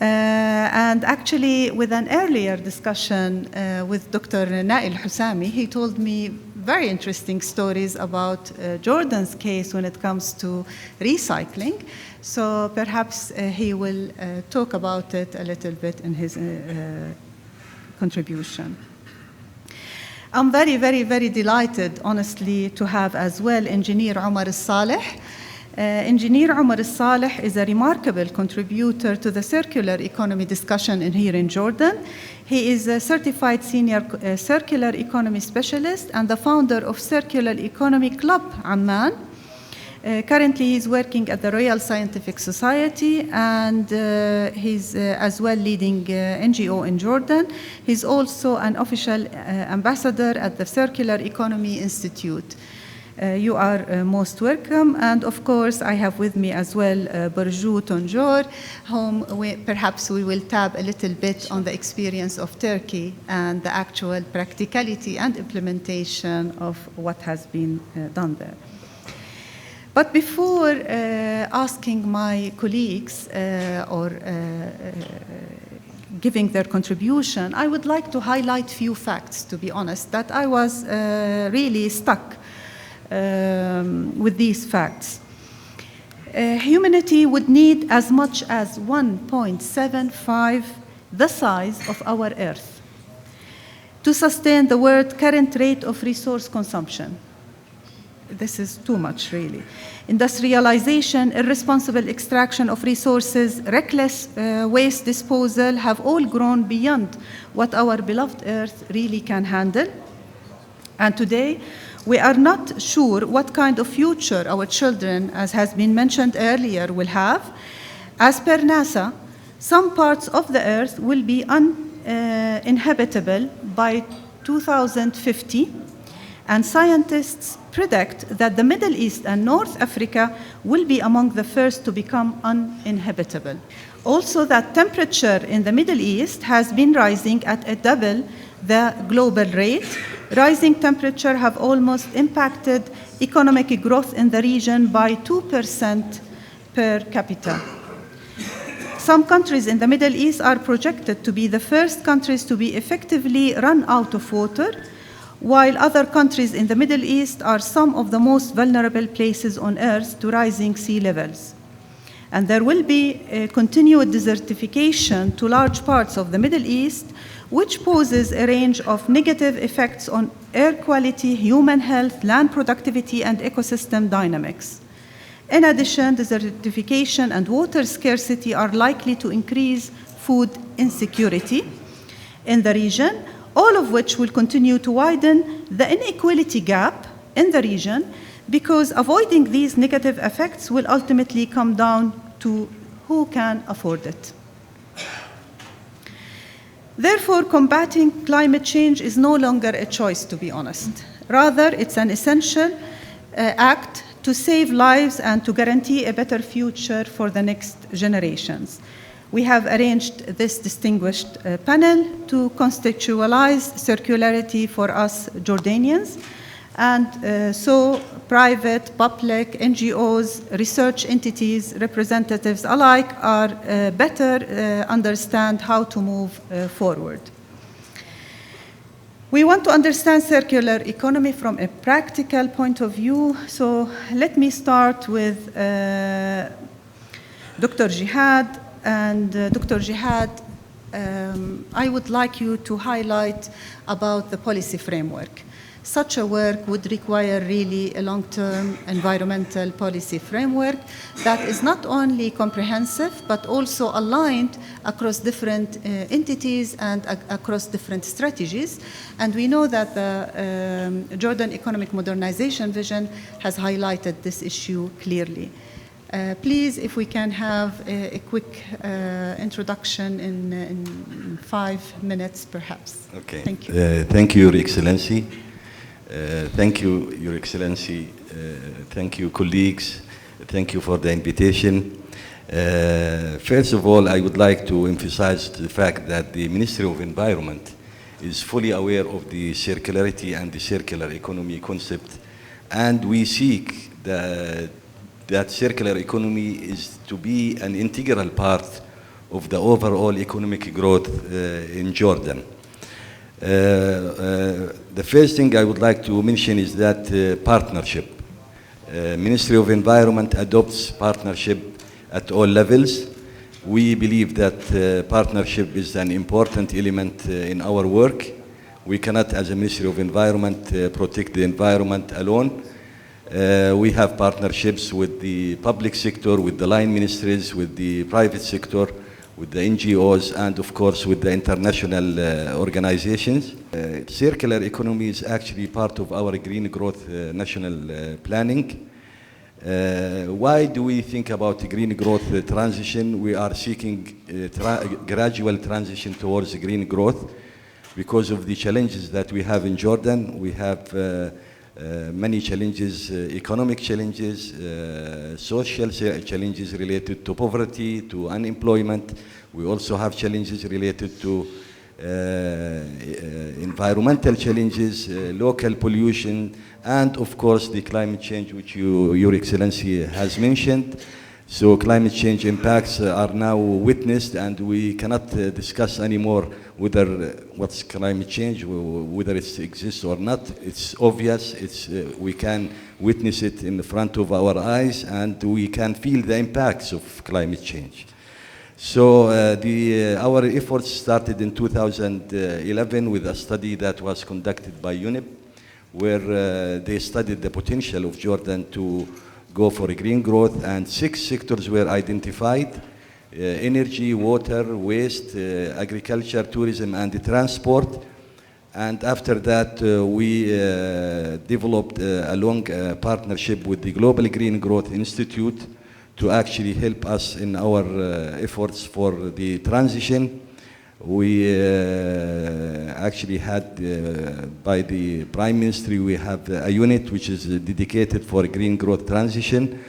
And actually, with an earlier discussion with Dr. Nail Husami, he told me very interesting stories about Jordan's case when it comes to recycling. So perhaps he will talk about it a little bit in his contribution. I'm very, very, very delighted, honestly, to have as well Engineer Omar al-Saleh. Engineer Omar al-Saleh is a remarkable contributor to the circular economy discussion here in Jordan. He is a certified senior circular economy specialist and the founder of Circular Economy Club Amman. Currently, he's working at the Royal Scientific Society, and he's as well leading NGO in Jordan. He's also an official ambassador at the Circular Economy Institute. You are most welcome. And of course, I have with me as well Burju Tonjor, whom perhaps we will tap a little bit on the experience of Turkey and the actual practicality and implementation of what has been done there. But before asking my colleagues giving their contribution, I would like to highlight few facts, to be honest, that I was really stuck with these facts. Humanity would need as much as 1.75 the size of our Earth to sustain the world's current rate of resource consumption. This is too much, really. Industrialization, irresponsible extraction of resources, reckless waste disposal have all grown beyond what our beloved Earth really can handle. And today, we are not sure what kind of future our children, as has been mentioned earlier, will have. As per NASA, some parts of the Earth will be uninhabitable by 2050, and scientists predict that the Middle East and North Africa will be among the first to become uninhabitable. Also, that temperature in the Middle East has been rising at a double the global rate. Rising temperature have almost impacted economic growth in the region by 2% per capita. Some countries in the Middle East are projected to be the first countries to be effectively run out of water, while other countries in the Middle East are some of the most vulnerable places on Earth to rising sea levels. And there will be a continued desertification to large parts of the Middle East, which poses a range of negative effects on air quality, human health, land productivity, and ecosystem dynamics. In addition, desertification and water scarcity are likely to increase food insecurity in the region, all of which will continue to widen the inequality gap in the region, because avoiding these negative effects will ultimately come down to who can afford it. Therefore, combating climate change is no longer a choice, to be honest. Rather, it's an essential act to save lives and to guarantee a better future for the next generations. We have arranged this distinguished panel to contextualize circularity for us Jordanians. And so private, public, NGOs, research entities, representatives alike are better understand how to move forward. We want to understand circular economy from a practical point of view. So let me start with Dr. Jihad. And Dr. Jihad, I would like you to highlight about the policy framework. Such a work would require really a long-term environmental policy framework that is not only comprehensive, but also aligned across different entities and across different strategies. And we know that the Jordan Economic Modernization Vision has highlighted this issue clearly. Please, if we can have a quick introduction in 5 minutes, perhaps. Okay. Thank you. Thank you, Your Excellency. Thank you, Your Excellency. Thank you, colleagues. Thank you for the invitation. First of all, I would like to emphasize the fact that the Ministry of Environment is fully aware of the circularity and the circular economy concept, and we seek that circular economy is to be an integral part of the overall economic growth in Jordan. The first thing I would like to mention is that partnership. Ministry of Environment adopts partnership at all levels. We believe that partnership is an important element in our work. We cannot, as a Ministry of Environment, protect the environment alone. We have partnerships with the public sector, with the line ministries, with the private sector, with the NGOs, and of course with the international organizations. Circular economy is actually part of our green growth national planning. Why do we think about green growth transition? We are seeking gradual transition towards green growth because of the challenges that we have in Jordan. We have many challenges, economic challenges, social challenges related to poverty, to unemployment. We also have challenges related to environmental challenges, local pollution, and of course the climate change, which Your Excellency has mentioned. So climate change impacts are now witnessed, and we cannot discuss anymore whether what's climate change, whether it exists or not. It's obvious. We can witness it in front of our eyes, and we can feel the impacts of climate change. So our efforts started in 2011 with a study that was conducted by UNEP, where they studied the potential of Jordan to go for a green growth, and 6 sectors were identified: energy, water, waste, agriculture, tourism, and transport. And after that, we developed a long partnership with the Global Green Growth Institute to actually help us in our efforts for the transition. We actually had, by the Prime Ministry, we have a unit which is dedicated for green growth transition.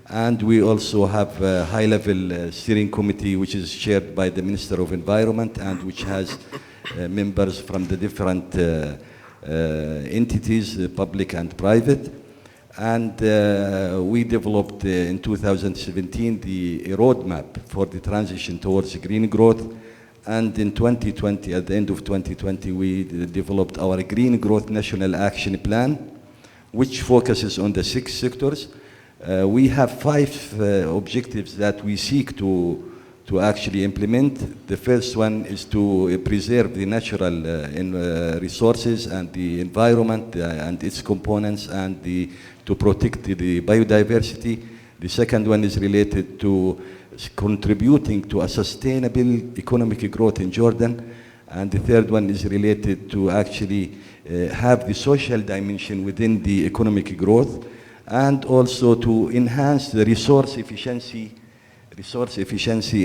And we also have a high-level steering committee which is chaired by the Minister of Environment and which has members from the different entities, public and private. And we developed in 2017 the roadmap for the transition towards green growth. And in 2020, at the end of 2020, we developed our Green Growth National Action Plan, which focuses on the 6 sectors. We have 5 objectives that we seek to actually implement. The first one is to preserve the natural resources and the environment and its components, and to protect the biodiversity. The second one is related to contributing to a sustainable economic growth in Jordan. And the third one is related to actually have the social dimension within the economic growth, and also to enhance the resource efficiency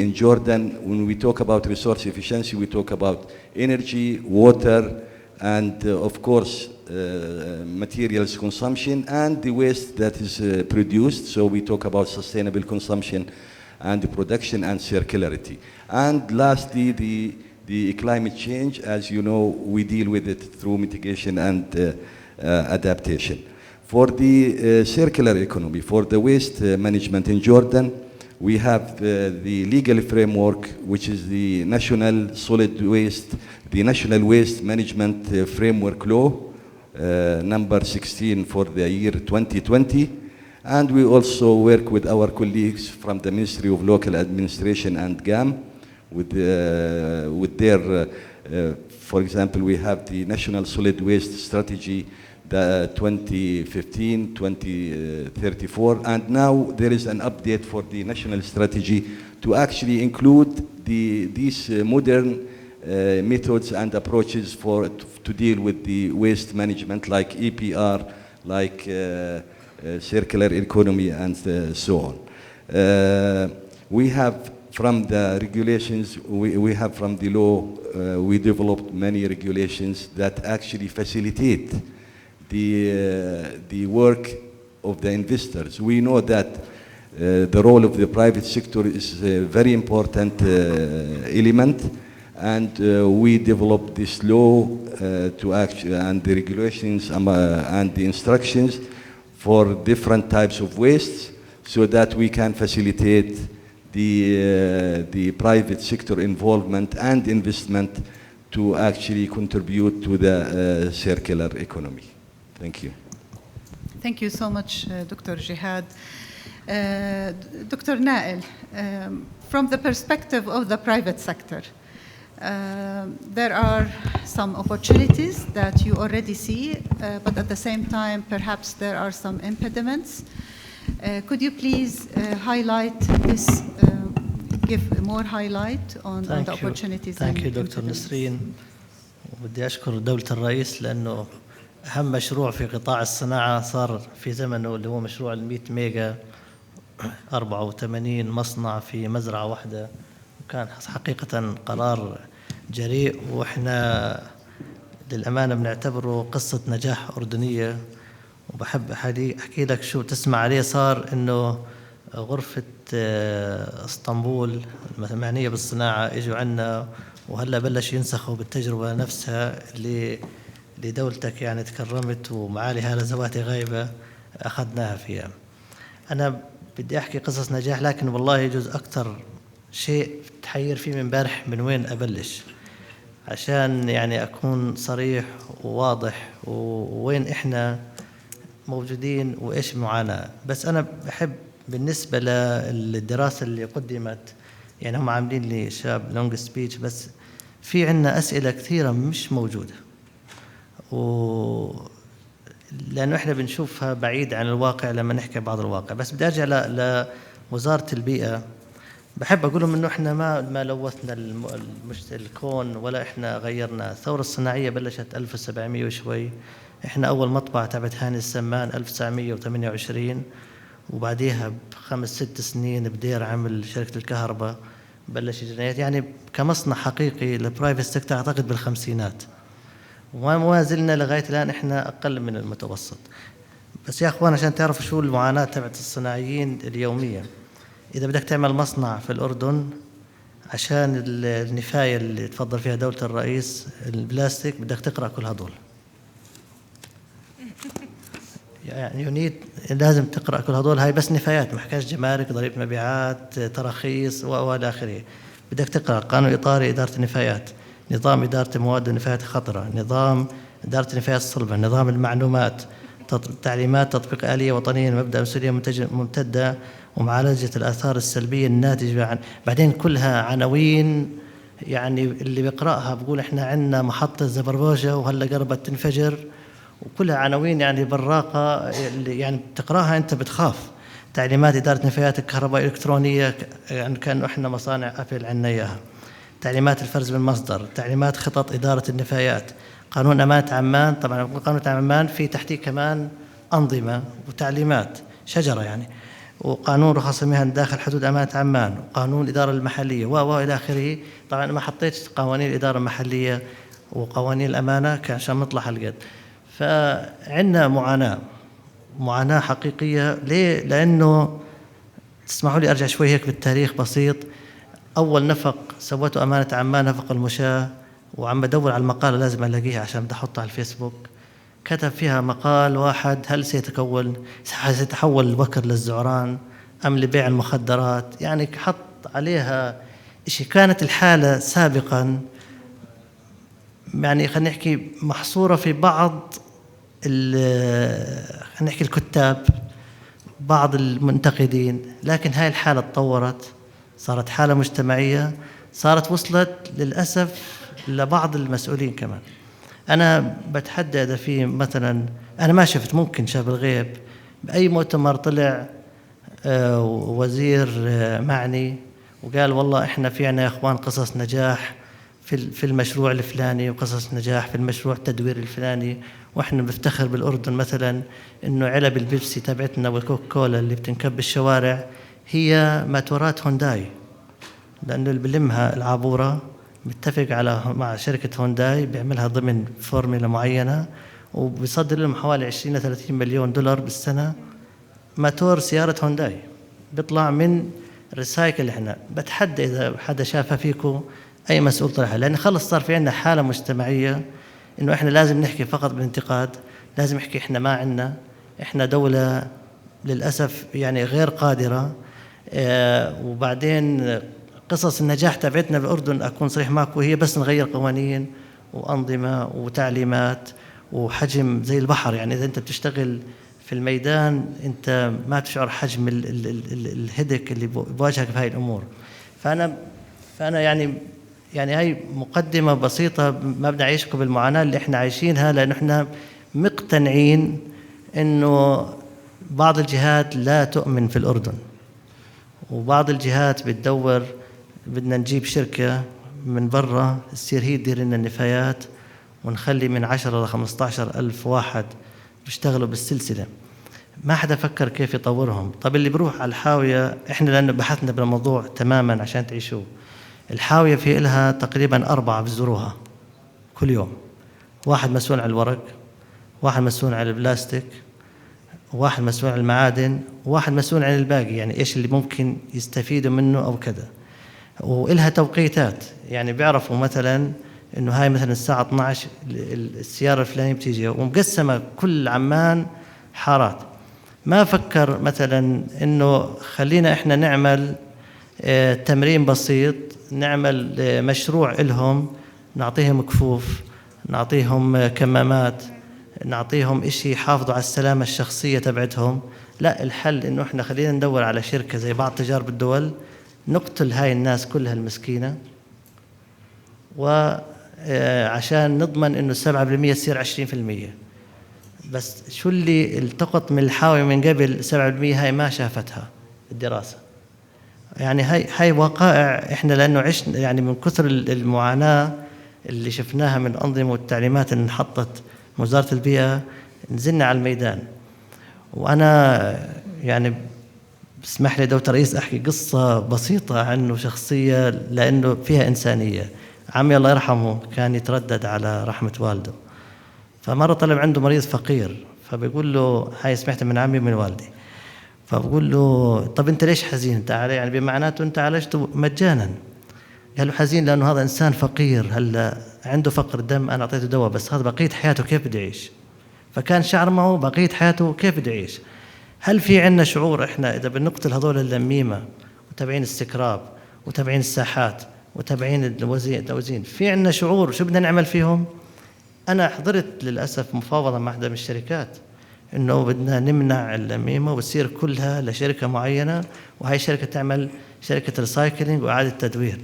in Jordan. When we talk about resource efficiency, we talk about energy, water, and of course, materials consumption and the waste that is produced. So we talk about sustainable consumption and the production and circularity. And lastly, the climate change. As you know, we deal with it through mitigation and adaptation. For the circular economy, for the waste management in Jordan, we have the legal framework, which is the National Waste Management Framework Law, number 16 for the year 2020. And we also work with our colleagues from the Ministry of Local Administration and GAM with their, for example, we have the National Solid Waste Strategy, the 2015-2034, and now there is an update for the national strategy to actually include these modern methods and approaches to deal with the waste management, like EPR, like circular economy, and so on. We have from the regulations, we have from the law, we developed many regulations that actually facilitate the work of the investors. We know that the role of the private sector is a very important element, and we developed this law to actually, and the regulations and the instructions for different types of wastes, so that we can facilitate the private sector involvement and investment to actually contribute to the circular economy. Thank you. Thank you so much, Dr. Jihad. Dr. Nael, from the perspective of the private sector, there are some opportunities that you already see, but at the same time, perhaps there are some impediments. Could you please highlight this, give more highlight on the opportunities? Thank you, Dr. Nasreen. ودي أشكر دولة الرئيس لأنه أهم مشروع في قطاع الصناعة صار في زمنه اللي هو مشروع 100 ميجا 84 مصنع في مزرعة واحدة، وكان حقيقة قرار جريء، وإحنا للأمانة بنعتبره قصة نجاح أردنية. وبحب أحكي لك شو تسمع عليه. صار إنه غرفة اسطنبول المعنية بالصناعة إجوا عنا، وهلا بلش ينسخوا بالتجربة نفسها اللي دولتك يعني تكرمت ومعالي هالة زواتي غايبة أخذناها فيها. أنا بدي أحكي قصص نجاح، لكن والله يجوز أكثر شيء تحير فيه من امبارح من وين أبلش، عشان يعني أكون صريح وواضح ووين إحنا موجودين وإيش معاناة. بس أنا بحب بالنسبة للدراسة اللي قدمت، يعني هم عاملين لي شاب لونج سبيتش، بس في عنا أسئلة كثيرة مش موجودة، لأنه إحنا بنشوفها بعيد عن الواقع لما نحكي بعض الواقع. بس بدي أرجع لوزارة البيئة. بحب أقول لهم إنه إحنا ما لوثنا الكون ولا إحنا غيرنا. الثورة الصناعية بلشت 1700 وشوي، إحنا أول مطبعة تبعت هاني السمان 1928، وبعديها ب5 6 سنين بدير عمل شركة الكهرباء بلش جنايات، يعني كمصنع حقيقي البرايفت سيكتور أعتقد بالخمسينات، وما زلنا لغاية الآن إحنا أقل من المتوسط. بس يا أخوان عشان تعرفوا شو المعاناة تبعت الصناعيين اليومية، إذا بدك تعمل مصنع في الأردن عشان النفاية اللي تفضل فيها دولة الرئيس البلاستيك، بدك تقرأ كل هدول، يعني لازم تقرأ كل هدول. هاي بس نفايات، ما حكاش جمارك، ضريبة مبيعات، تراخيص وإلى آخره. بدك تقرأ قانون إطاري إدارة النفايات، نظام إدارة المواد والنفايات الخطرة، نظام إدارة النفايات الصلبة، نظام المعلومات، تعليمات تطبيق آلية وطنية مبدأ مسؤولية ممتدة ومعالجة الآثار السلبية الناتجة عن، بعدين كلها عناوين يعني اللي بيقرأها بقول إحنا عندنا محطة زبربوجة وهلا قربت تنفجر، وكلها عناوين يعني براقة، اللي يعني بتقرأها أنت بتخاف. تعليمات إدارة نفايات الكهرباء الإلكترونية يعني كأنه إحنا مصانع أبل عنا إياها. تعليمات الفرز بالمصدر، تعليمات خطط إدارة النفايات، قانون أمانة عمان. طبعا قانون عمان في تحتيه كمان أنظمة وتعليمات شجرة يعني، وقانون رخص المهن داخل حدود أمانة عمان، وقانون الإدارة المحلية وإلى آخره. طبعا ما حطيتش قوانين الإدارة المحلية وقوانين الأمانة عشان نطلع هالقد. فعندنا معاناة حقيقية. ليه؟ لأنه تسمحوا لي أرجع شوي هيك بالتاريخ بسيط. أول نفق سوته أمانة عمان نفق المشاة، وعم بدور على المقالة لازم ألاقيها عشان بدي أحطها على الفيسبوك. كتب فيها مقال واحد: هل سيتحول البكر للزعران أم لبيع المخدرات؟ يعني حط عليها شيء. كانت الحالة سابقا يعني خلينا نحكي محصورة في بعض خلينا نحكي الكتاب، بعض المنتقدين، لكن هاي الحالة تطورت، صارت حالة مجتمعية، صارت وصلت للأسف لبعض المسؤولين كمان. أنا بتحدى إذا في مثلا، أنا ما شفت، ممكن شاف بالغيب، بأي مؤتمر طلع وزير معني وقال والله إحنا في عنا يا إخوان قصص نجاح في المشروع الفلاني، وقصص نجاح في المشروع التدوير الفلاني، وإحنا بنفتخر بالأردن مثلا إنه علب البيبسي تبعتنا والكوكا كولا اللي بتنكب بالشوارع هي ماتورات هونداي، لأنه اللي بلمها العابورة متفق مع شركة هونداي بيعملها ضمن فورمولا معينة، وبيصدر لهم حوالي 20 ل 30 مليون دولار بالسنة ماتور سيارة هونداي بيطلع من ريسايكل. إحنا بتحدى إذا حدا شافها فيكم أي مسؤول طلعها، لأن خلص صار في عندنا حالة مجتمعية إنه إحنا لازم نحكي فقط بالانتقاد، لازم نحكي إحنا ما عندنا، إحنا دولة للأسف يعني غير قادرة. وبعدين قصص النجاح تبعتنا بالأردن أكون صريح معكم هي بس نغير قوانين وأنظمة وتعليمات وحجم زي البحر. يعني إذا أنت بتشتغل في الميدان أنت ما بتشعر حجم الهدك اللي بواجهك بهاي الأمور. فأنا يعني هاي مقدمة بسيطة، ما بدي أعيشكم بالمعاناة اللي إحنا عايشينها، لأنه إحنا مقتنعين إنه بعض الجهات لا تؤمن في الأردن، وبعض الجهات بتدور بدنا نجيب شركة من برا تصير هي تدير لنا النفايات، ونخلي من 10 ل 15 ألف واحد بيشتغلوا بالسلسلة. ما حدا فكر كيف يطورهم. طب اللي بروح على الحاوية، إحنا لأنه بحثنا بالموضوع تماما عشان تعيشوه، الحاوية في إلها تقريبا 4 بزوروها كل يوم، واحد مسؤول عن الورق، واحد مسؤول عن البلاستيك، واحد مسؤول عن المعادن، وواحد مسؤول عن الباقي، يعني إيش اللي ممكن يستفيدوا منه أو كذا. وإلها توقيتات، يعني بيعرفوا مثلا إنه هاي مثلا الساعة 12 السيارة الفلانية بتيجي، ومقسمة كل عمان حارات. ما فكر مثلا إنه خلينا إحنا نعمل تمرين بسيط، نعمل مشروع إلهم، نعطيهم كفوف، نعطيهم كمامات، نعطيهم إشي يحافظوا على السلامة الشخصية تبعتهم. لا، الحل إنه إحنا خلينا ندور على شركة زي بعض تجارب الدول، نقتل هاي الناس كلها المسكينة، وعشان نضمن إنه 7% تصير 20%. بس شو اللي التقط من الحاوية من قبل 7% هاي ما شافتها الدراسة. يعني هاي وقائع إحنا لأنه عشنا يعني من كثر المعاناة اللي شفناها من الأنظمة والتعليمات اللي انحطت من وزارة البيئة، نزلنا على الميدان. وأنا يعني بسمح لي دكتور رئيس أحكي قصة بسيطة عنه شخصية لأنه فيها إنسانية. عمي الله يرحمه كان يتردد على رحمة والده، فمرة طلب عنده مريض فقير، فبيقول له، هاي سمعت من عمي ومن والدي، فبقول له طب أنت ليش حزين؟ تعال يعني بمعناته أنت عالجته مجانا. قال له حزين لأنه هذا إنسان فقير، هلا عنده فقر دم، أنا أعطيته دواء، بس هذا بقية حياته كيف بده يعيش؟ فكان شعر معه بقية حياته كيف بده يعيش. هل في عنا شعور إحنا إذا بنقتل هذول اللميمة وتابعين السكراب وتابعين الساحات وتابعين التوزين. في عندنا شعور شو بدنا نعمل فيهم. أنا حضرت للأسف مفاوضة مع واحدة من الشركات إنه بدنا نمنع اللميمة وتصير كلها لشركة معينة، وهي الشركة تعمل شركة ريسايكلينج وإعادة تدوير.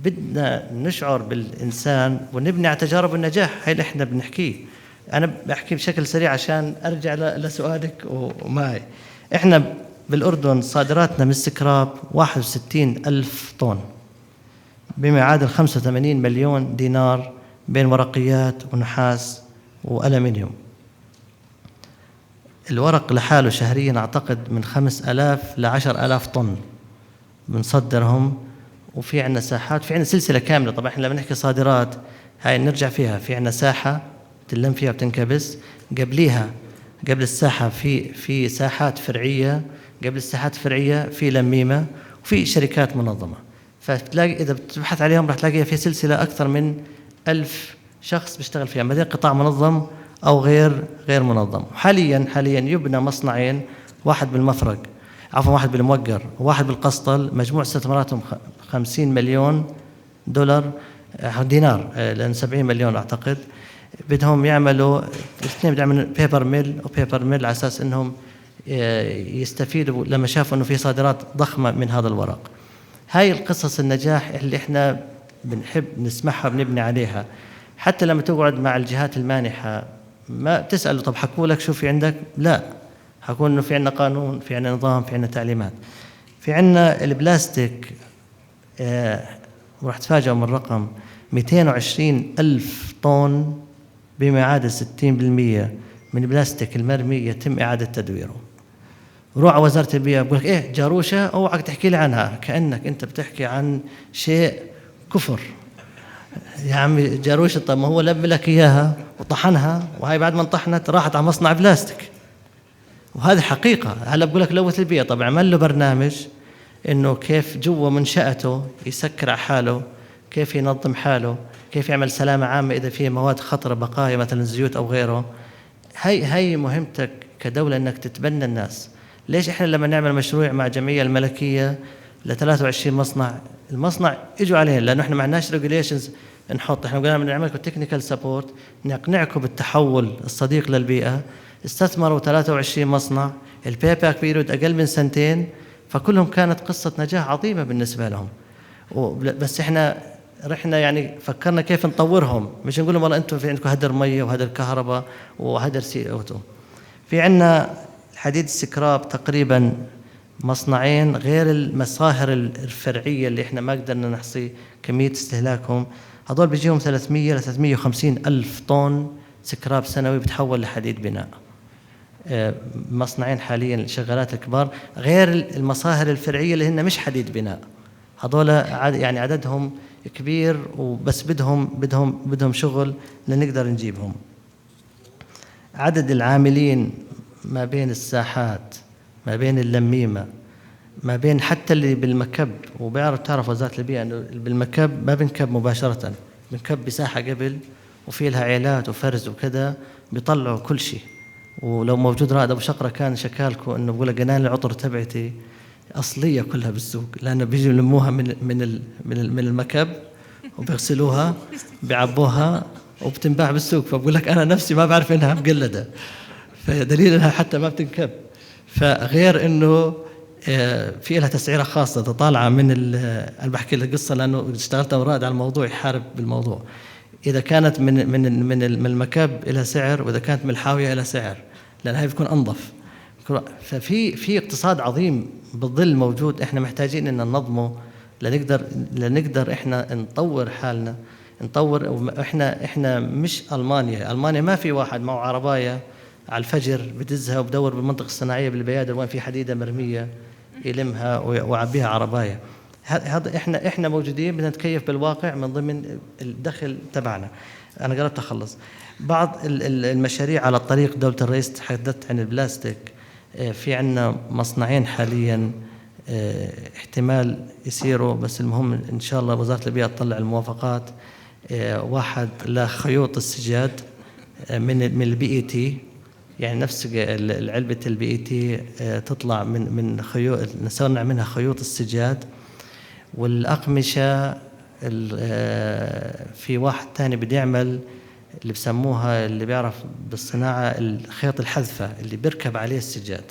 بدنا نشعر بالإنسان ونبني على تجارب النجاح، هي اللي إحنا بنحكيه. أنا بحكي بشكل سريع عشان أرجع لسؤالك ومعي. إحنا بالأردن صادراتنا من السكراب 61,000 طن بما يعادل 85 مليون دينار بين ورقيات ونحاس وألمنيوم. الورق لحاله شهريا أعتقد من 5,000 ل 10,000 طن بنصدرهم. وفي عندنا ساحات، في عندنا سلسلة كاملة. طبعا احنا لما نحكي صادرات هاي نرجع فيها، في عندنا ساحة تلم فيها وتنكبس، قبليها قبل الساحة في ساحات فرعية، قبل الساحات الفرعية في لميمة، وفي شركات منظمة. فتلاقي إذا بتبحث عليهم راح تلاقيها في سلسلة أكثر من 1000 شخص بيشتغل فيها، ما قطاع منظم أو غير منظم. حاليا يبنى مصنعين، واحد بالمفرق واحد بالموقر وواحد بالقسطل، مجموع استثماراتهم 50 مليون دينار، لأن 70 مليون أعتقد. بدهم يعملوا الاثنين، بدهم يعملوا بيبر ميل على أساس أنهم يستفيدوا لما شافوا أنه في صادرات ضخمة من هذا الورق. هاي القصص النجاح اللي إحنا بنحب نسمعها بنبني عليها. حتى لما تقعد مع الجهات المانحة ما تسأله طب حكوا لك شو في عندك؟ لا، حكوا إنه في عندنا قانون، في عندنا نظام، في عندنا تعليمات. في عندنا البلاستيك، وراح تفاجئوا من الرقم، 220,000 طن بما يعادل 60% من البلاستيك المرمي يتم إعادة تدويره. روح على وزارة البيئة بقول لك إيه جاروشة، أوعك تحكي لي عنها كأنك أنت بتحكي عن شيء كفر. يا عمي جاروشة، طب ما هو لب لك إياها وطحنها، وهي بعد ما انطحنت راحت على مصنع بلاستيك، وهذه حقيقة. هلا بقول لك لوث البيئة، طب عمل له برنامج إنه كيف جوا منشأته يسكر على حاله، كيف ينظم حاله، كيف يعمل سلامة عامة إذا في مواد خطرة بقايا مثلا زيوت أو غيره. هي مهمتك كدولة إنك تتبنى الناس. ليش إحنا لما نعمل مشروع مع جمعية الملكية ل 23 مصنع، المصنع إجوا علينا لأنه إحنا ما عندناش ريجوليشنز نحط، إحنا قلنا بنعمل لكم تكنيكال سبورت نقنعكم بالتحول الصديق للبيئة. استثمروا 23 مصنع، الباي باك بيريود أقل من 2 سنين، فكلهم كانت قصة نجاح عظيمة بالنسبة لهم. بس إحنا رحنا يعني فكرنا كيف نطورهم، مش نقول لهم والله أنتم في عندكم هدر مية وهدر كهرباء وهدر CO2. في عندنا الحديد السكراب تقريبا مصنعين غير المصاهر الفرعية اللي إحنا ما قدرنا نحصي كمية استهلاكهم، هذول بيجيهم 300 ل 350 ألف طن سكراب سنوي بتحول لحديد بناء. مصنعين حاليا الشغالات الكبار غير المصاهر الفرعية اللي هن مش حديد بناء، هذول يعني عددهم كبير، وبس بدهم شغل لنقدر نجيبهم. عدد العاملين ما بين الساحات، ما بين اللميمة، ما بين حتى اللي بالمكب، تعرف وزارة البيئة أنه بالمكب ما بنكب مباشرة، بنكب بساحة قبل وفي لها عيلات وفرز وكذا، بيطلعوا كل شيء. ولو موجود رائد أبو شقرة كان شكالكم أنه بقول قنان العطر تبعتي أصلية كلها بالسوق، لأنه بيجوا يلموها من المكب وبيغسلوها بيعبوها وبتنباع بالسوق. فبقول لك أنا نفسي ما بعرف إنها مقلدة، فدليل إنها حتى ما بتنكب. فغير إنه في لها تسعيرة خاصة طالعة من أنا بحكي لك قصة لأنه اشتغلت أوراد على الموضوع يحارب بالموضوع. إذا كانت من المكب إلى سعر، وإذا كانت من الحاوية إلى سعر، لأن هاي بتكون أنظف. ففي اقتصاد عظيم بالظل موجود، إحنا محتاجين إن ننظمه لنقدر إحنا نطور حالنا، نطور. إحنا مش ألمانيا ما في واحد معه عرباية على الفجر بدزها وبدور بالمنطقة الصناعية بالبيادر وين في حديدة مرمية يلمها ويعبيها عرباية. هذا إحنا موجودين، بدنا نتكيف بالواقع من ضمن الدخل تبعنا. أنا قربت أخلص. بعض المشاريع على الطريق، دولة الرئيس تحدثت عن البلاستيك. في عنا مصنعين حاليا احتمال يصيروا، بس المهم إن شاء الله وزارة البيئة تطلع الموافقات. واحد لخيوط السجاد من الBET، يعني نفس العلبة الBET تطلع من خيوط، نصنع منها خيوط السجاد. والأقمشة في واحد تاني بده يعمل اللي بسموها اللي بيعرف بالصناعة الخيط الحذفة اللي بيركب عليه السجاد،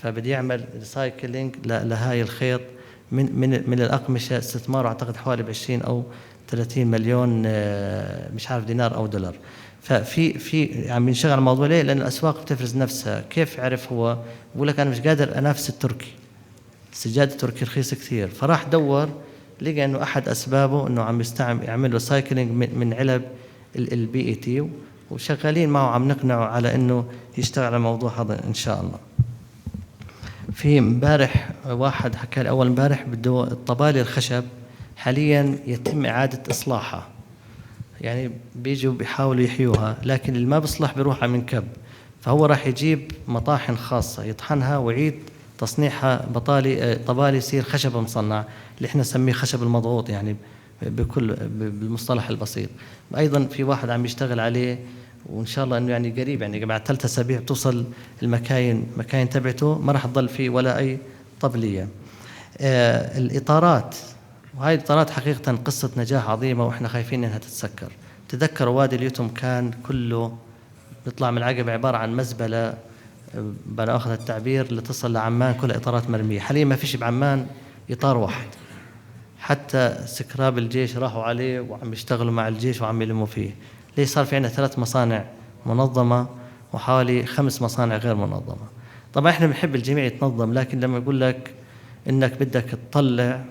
فبدي يعمل ريسايكلينج لهاي الخيط من الأقمشة، استثماره أعتقد حوالي ب20 أو 30 مليون مش عارف دينار أو دولار. ففي عم ينشغل على الموضوع. ليه؟ لأن الأسواق بتفرز نفسها. كيف عرف هو؟ بقول لك أنا مش قادر أنافس التركي، السجاد التركي رخيص كثير، فراح دور لقى إنه أحد أسبابه إنه عم يعمل ريسايكلينج من علب الBET، وشغالين معه عم نقنعه على إنه يشتغل على الموضوع هذا إن شاء الله. في امبارح واحد حكى لي أول امبارح بده الطبالي الخشب حاليا يتم إعادة إصلاحها، يعني بيجوا بيحاولوا يحيوها، لكن اللي ما بيصلح بيروح على منكب، فهو راح يجيب مطاحن خاصة يطحنها ويعيد تصنيعها طبالي يصير خشب مصنع اللي احنا نسميه خشب المضغوط يعني بالمصطلح البسيط. أيضا في واحد عم يشتغل عليه، وإن شاء الله إنه يعني قريب، يعني بعد 3 أسابيع بتوصل المكاين تبعته ما راح تضل فيه ولا أي طبلية. الإطارات، وهاي الإطارات حقيقة قصة نجاح عظيمة وإحنا خايفين إنها تتسكر. تذكروا وادي اليتم كان كله بيطلع من العقبة عبارة عن مزبلة، بأنا أخذ التعبير، اللي تصل لعمان كلها إطارات مرمية. حاليا ما فيش بعمان إطار واحد، حتى سكراب الجيش راحوا عليه وعم يشتغلوا مع الجيش وعم يلموا فيه. ليه؟ صار في عندنا 3 مصانع منظمة وحوالي 5 مصانع غير منظمة. طبعا احنا بنحب الجميع يتنظم، لكن لما يقول لك انك بدك تطلع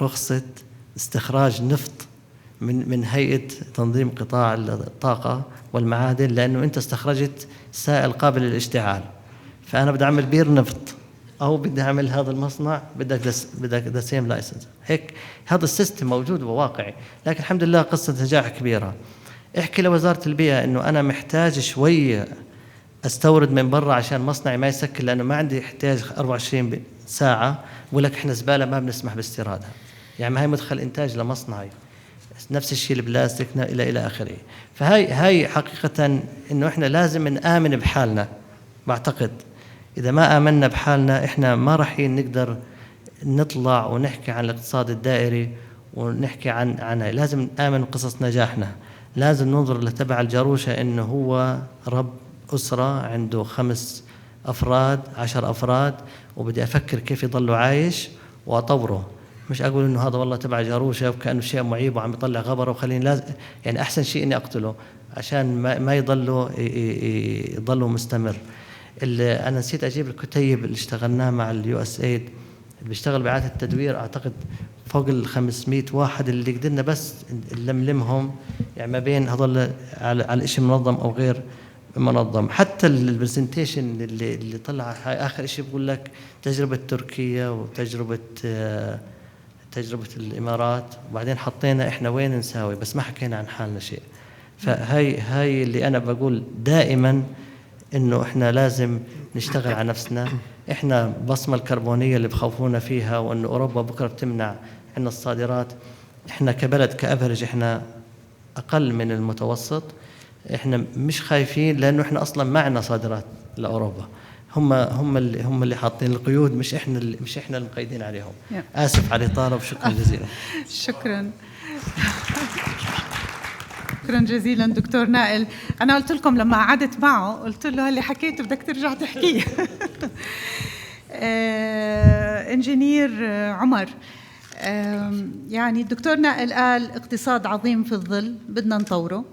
رخصة استخراج نفط من هيئة تنظيم قطاع الطاقة والمعادن، لأنه أنت استخرجت سائل قابل للاشتعال، فأنا بدي أعمل بير نفط أو بدي أعمل هذا المصنع، بدك ذا سيم لايسنس. هيك هذا السيستم موجود وواقعي، لكن الحمد لله قصة نجاح كبيرة. احكي لوزارة البيئة إنه أنا محتاج شوية استورد من برا عشان مصنعي ما يسكر، لأنه ما عندي احتياج 24 ساعة، ولك احنا زبالة ما بنسمح باستيرادها، يعني ما هي مدخل إنتاج لمصنعي. نفس الشيء البلاستيك إلى آخره. فهي حقيقة إنه إحنا لازم نآمن بحالنا. بعتقد إذا ما آمنا بحالنا إحنا ما راح نقدر نطلع ونحكي عن الاقتصاد الدائري ونحكي عن لازم نآمن بقصص نجاحنا. لازم ننظر لتبع الجاروشة إنه هو رب أسرة عنده 5 أفراد 10 أفراد، وبدي أفكر كيف يضلوا عايش وأطوره. مش أقول إنه هذا والله تبع جاروشة وكأنه شيء معيب وعم يطلع غبره وخليني لازم، يعني أحسن شيء إني أقتله عشان ما يضلوا مستمر. أنا نسيت أجيب الكتيب اللي اشتغلناه مع الUSAID اللي بيشتغل بإعادة التدوير، أعتقد فوق 500 واحد اللي قدرنا بس نلملمهم، يعني ما بين هذول على شيء منظم أو غير منظم. حتى البرزنتيشن اللي طلع آخر شيء بقول لك تجربة تركيا وتجربة الإمارات، وبعدين حطينا إحنا وين نساوي، بس ما حكينا عن حالنا شيء. فهي اللي أنا بقول دائما إنه إحنا لازم نشتغل على نفسنا. إحنا بصمة الكربونية اللي بخوفونا فيها، وإنه أوروبا بكرة بتمنع عنا الصادرات، إحنا كبلد كأفرج إحنا أقل من المتوسط. إحنا مش خايفين لأنه إحنا أصلا ما عنا صادرات لأوروبا، هم اللي حاطين القيود، مش إحنا اللي مقيدين عليهم. آسف على الإطالة وشكرا جزيلا. شكرا جزيلا دكتور نائل. أنا قلت لكم لما قعدت معه قلت له اللي حكيته بدك ترجع تحكيه. إنجينير عمر، يعني الدكتور نائل قال اقتصاد عظيم في الظل بدنا نطوره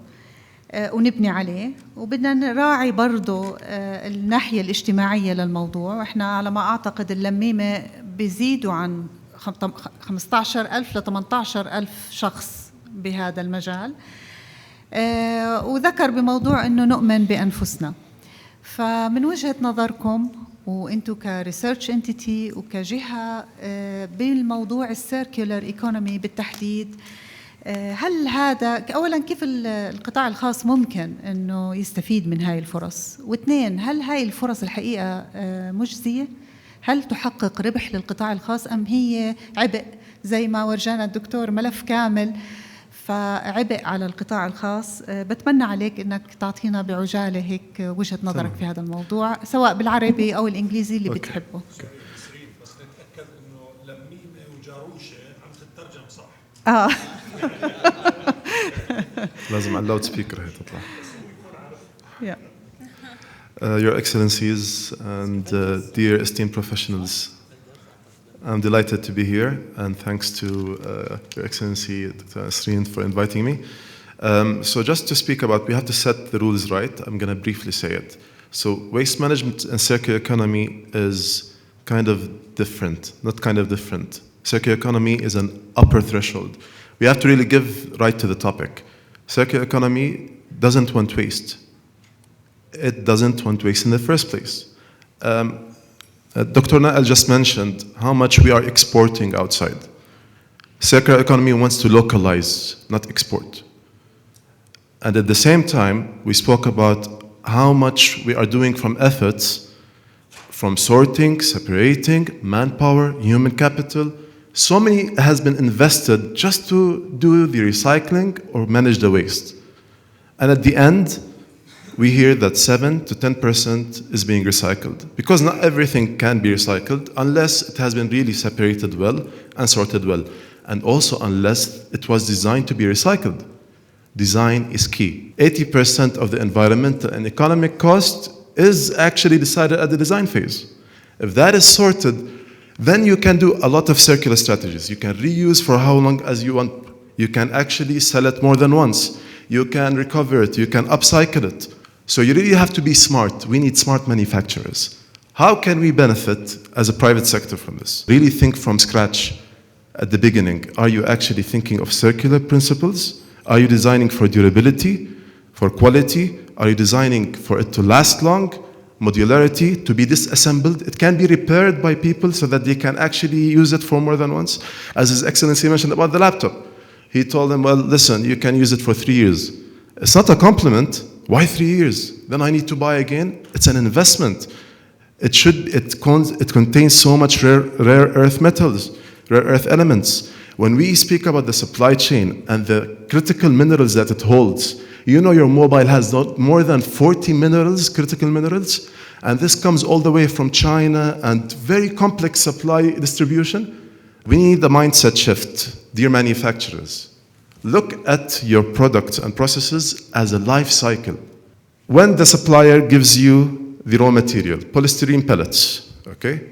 ونبني عليه، وبدنا نراعي برضو الناحية الاجتماعية للموضوع. وإحنا على ما أعتقد اللميمة بيزيدوا عن 15,000 ل 18,000 شخص بهذا المجال. وذكر بموضوع أنه نؤمن بأنفسنا. فمن وجهة نظركم وأنتوا كريسيرش انتيتي وكجهة بالموضوع السيركولار ايكونومي بالتحديد، هل هذا أولاً كيف القطاع الخاص ممكن أنه يستفيد من هاي الفرص؟ واثنين، هل هاي الفرص الحقيقة مجزية؟ هل تحقق ربح للقطاع الخاص أم هي عبء زي ما ورجانا الدكتور ملف كامل فعبء على القطاع الخاص؟ بتمنى عليك أنك تعطينا بعجالة هيك وجهة نظرك في هذا الموضوع، سواء بالعربي أو الإنجليزي اللي بتحبه. بس نتأكد أنه لميمة وجاروشة عم تترجم صح. لازم على اللاود سبيكر هي تطلع. Yeah. Your Excellencies and dear esteemed professionals, I'm delighted to be here, and thanks to Your Excellency Dr. Asreen for inviting me. So just to speak about, we have to set the rules right. I'm going to briefly say it. So waste management and circular economy is kind of different, not kind of different. Circular economy is an upper threshold. We have to really give right to the topic. Circular economy doesn't want waste. It doesn't want waste in the first place. Dr. Nael just mentioned how much we are exporting outside. Circular economy wants to localize, not export. And at the same time, we spoke about how much we are doing from efforts, from sorting, separating, manpower, human capital. So many has been invested just to do the recycling or manage the waste. And at the end, we hear that 7 to 10% is being recycled. Because not everything can be recycled unless it has been really separated well and sorted well. And also unless it was designed to be recycled. Design is key. 80% of the environmental and economic cost is actually decided at the design phase. If that is sorted, then you can do a lot of circular strategies. You can reuse for how long as you want. You can actually sell it more than once. You can recover it. You can upcycle it. So you really have to be smart. We need smart manufacturers. How can we benefit as a private sector from this? Really think from scratch at the beginning. Are you actually thinking of circular principles? Are you designing for durability, for quality? Are you designing for it to last long? Modularity, to be disassembled? It can be repaired by people so that they can actually use it for more than once. As His Excellency mentioned about the laptop. He told them, well, listen, you can use it for 3 years. It's not a compliment. Why 3 years? Then I need to buy again? It's an investment. It contains so much rare earth metals, rare earth elements. When we speak about the supply chain and the critical minerals that it holds, you know your mobile has more than 40 minerals, critical minerals, and this comes all the way from China and very complex supply distribution. We need a mindset shift, dear manufacturers. Look at your products and processes as a life cycle. When the supplier gives you the raw material, polystyrene pellets, okay,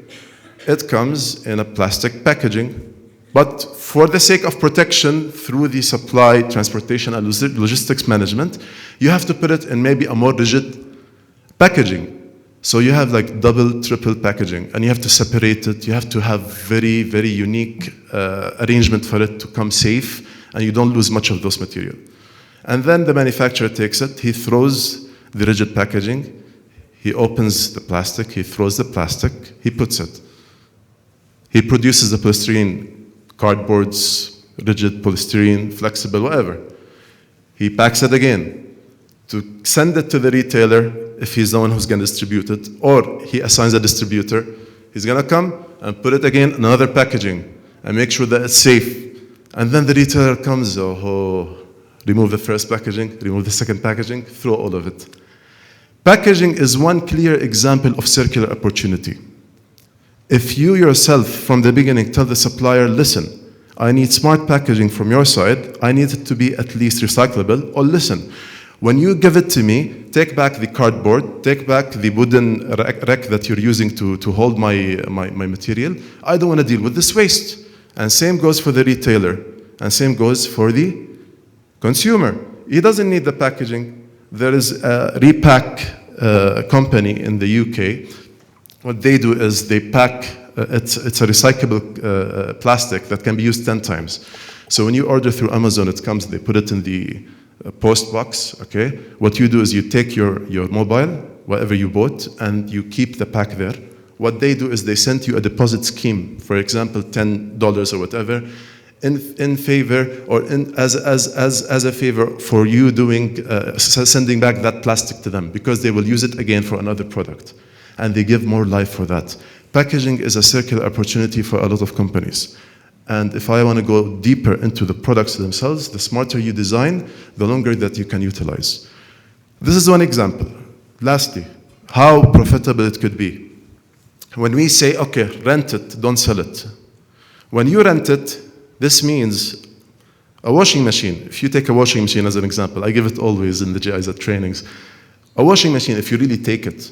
it comes in a plastic packaging. But for the sake of protection through the supply, transportation, and logistics management, you have to put it in maybe a more rigid packaging. So you have like double, triple packaging, and you have to separate it. You have to have very, very unique arrangement for it to come safe, and you don't lose much of those material. And then the manufacturer takes it, he throws the rigid packaging, he opens the plastic, he throws the plastic, he puts it. He produces the polystyrene, cardboards, rigid polystyrene, flexible, whatever. He packs it again to send it to the retailer if he's the one who's going to distribute it, or he assigns a distributor. He's going to come and put it again in another packaging and make sure that it's safe. And then the retailer comes, remove the first packaging, remove the second packaging, throw all of it. Packaging is one clear example of circular opportunity. If you yourself, from the beginning, tell the supplier, listen, I need smart packaging from your side, I need it to be at least recyclable, or listen, when you give it to me, take back the cardboard, take back the wooden rack that you're using to hold my material, I don't want to deal with this waste. And same goes for the retailer, and same goes for the consumer. He doesn't need the packaging. There is a repack company in the UK. What they do is they pack, it's a recyclable plastic that can be used 10 times. So when you order through Amazon, it comes, they put it in the post box, okay? What you do is you take your mobile, whatever you bought, and you keep the pack there. What they do is they send you a deposit scheme, for example, $10 or whatever, in favor or as a favor for you doing, sending back that plastic to them, because they will use it again for another product. And they give more life for that. Packaging is a circular opportunity for a lot of companies. And if I want to go deeper into the products themselves, the smarter you design, the longer that you can utilize. This is one example. Lastly, how profitable it could be. When we say, okay, rent it, don't sell it. When you rent it, this means A washing machine, if you take a washing machine as an example, I give it always in the GIZ trainings. A washing machine, if you really take it,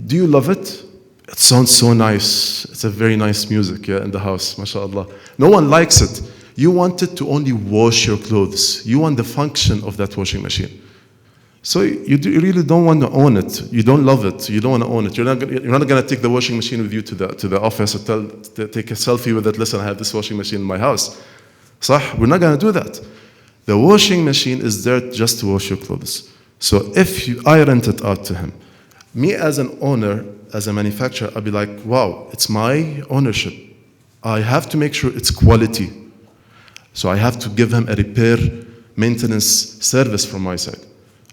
do you love it? It sounds so nice. It's a very nice music, yeah, in the house, mashallah. No one likes it. You want it to only wash your clothes. You want the function of that washing machine. So you really don't want to own it. You don't love it. You don't want to own it. You're not going to take the washing machine with you to the office or take a selfie with it. Listen, I have this washing machine in my house. صح? We're not going to do that. The washing machine is there just to wash your clothes. So if I rent it out to him, me as an owner, as a manufacturer, I'll be like, wow, it's my ownership. I have to make sure it's quality. So I have to give him a repair, maintenance service from my side.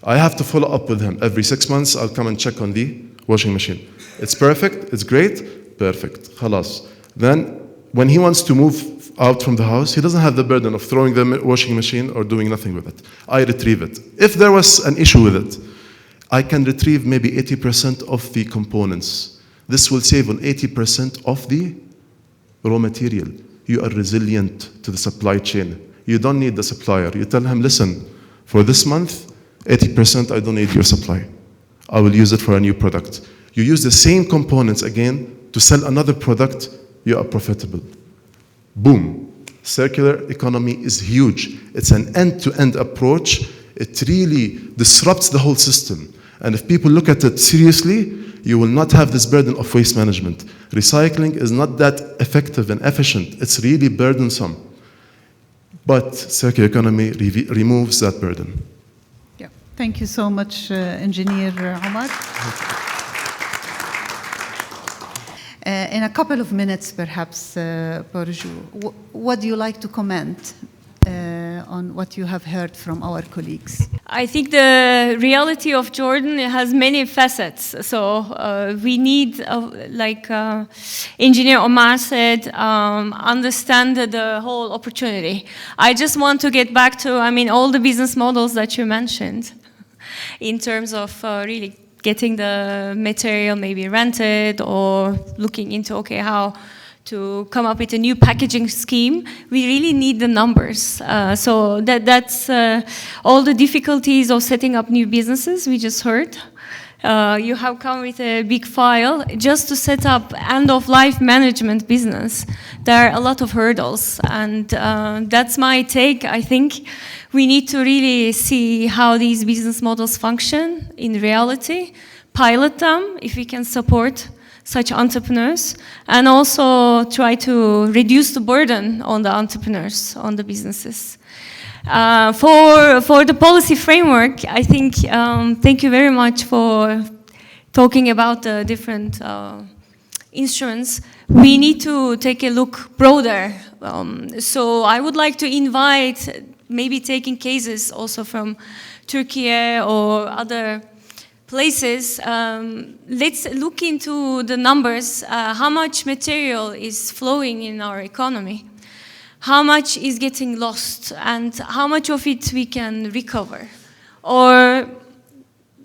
I have to follow up with him. Every 6 months, I'll come and check on the washing machine. It's perfect, it's great, perfect, خلاص. Then, when he wants to move out from the house, he doesn't have the burden of throwing the washing machine or doing nothing with it. I retrieve it. If there was an issue with it, I can retrieve maybe 80% of the components. This will save on 80% of the raw material. You are resilient to the supply chain. You don't need the supplier. You tell him, listen, for this month, 80% I don't need your supply. I will use it for a new product. You use the same components again to sell another product, you are profitable. Boom. Circular economy is huge. It's an end-to-end approach. It really disrupts the whole system. And if people look at it seriously, you will not have this burden of waste management. Recycling is not that effective and efficient. It's really burdensome. But circular economy removes that burden. Yeah. Thank you so much, Engineer Omar. In a couple of minutes, perhaps, Burju, what do you like to comment on what you have heard from our colleagues? I think the reality of Jordan has many facets. So we need, like Engineer Omar said, understand the whole opportunity. I just want to get back to, all the business models that you mentioned in terms of really getting the material maybe rented or looking into, okay, how to come up with a new packaging scheme. We really need the numbers. So that's all the difficulties of setting up new businesses we just heard. You have come with a big file just to set up end-of-life management business. There are a lot of hurdles, and that's my take. I think we need to really see how these business models function in reality, pilot them if we can support such entrepreneurs, and also try to reduce the burden on the entrepreneurs, on the businesses. For the policy framework, I think, thank you very much for talking about the different instruments. We need to take a look broader. So I would like to invite, maybe taking cases also from Turkey or other places, let's look into the numbers, how much material is flowing in our economy, how much is getting lost, and how much of it we can recover. Or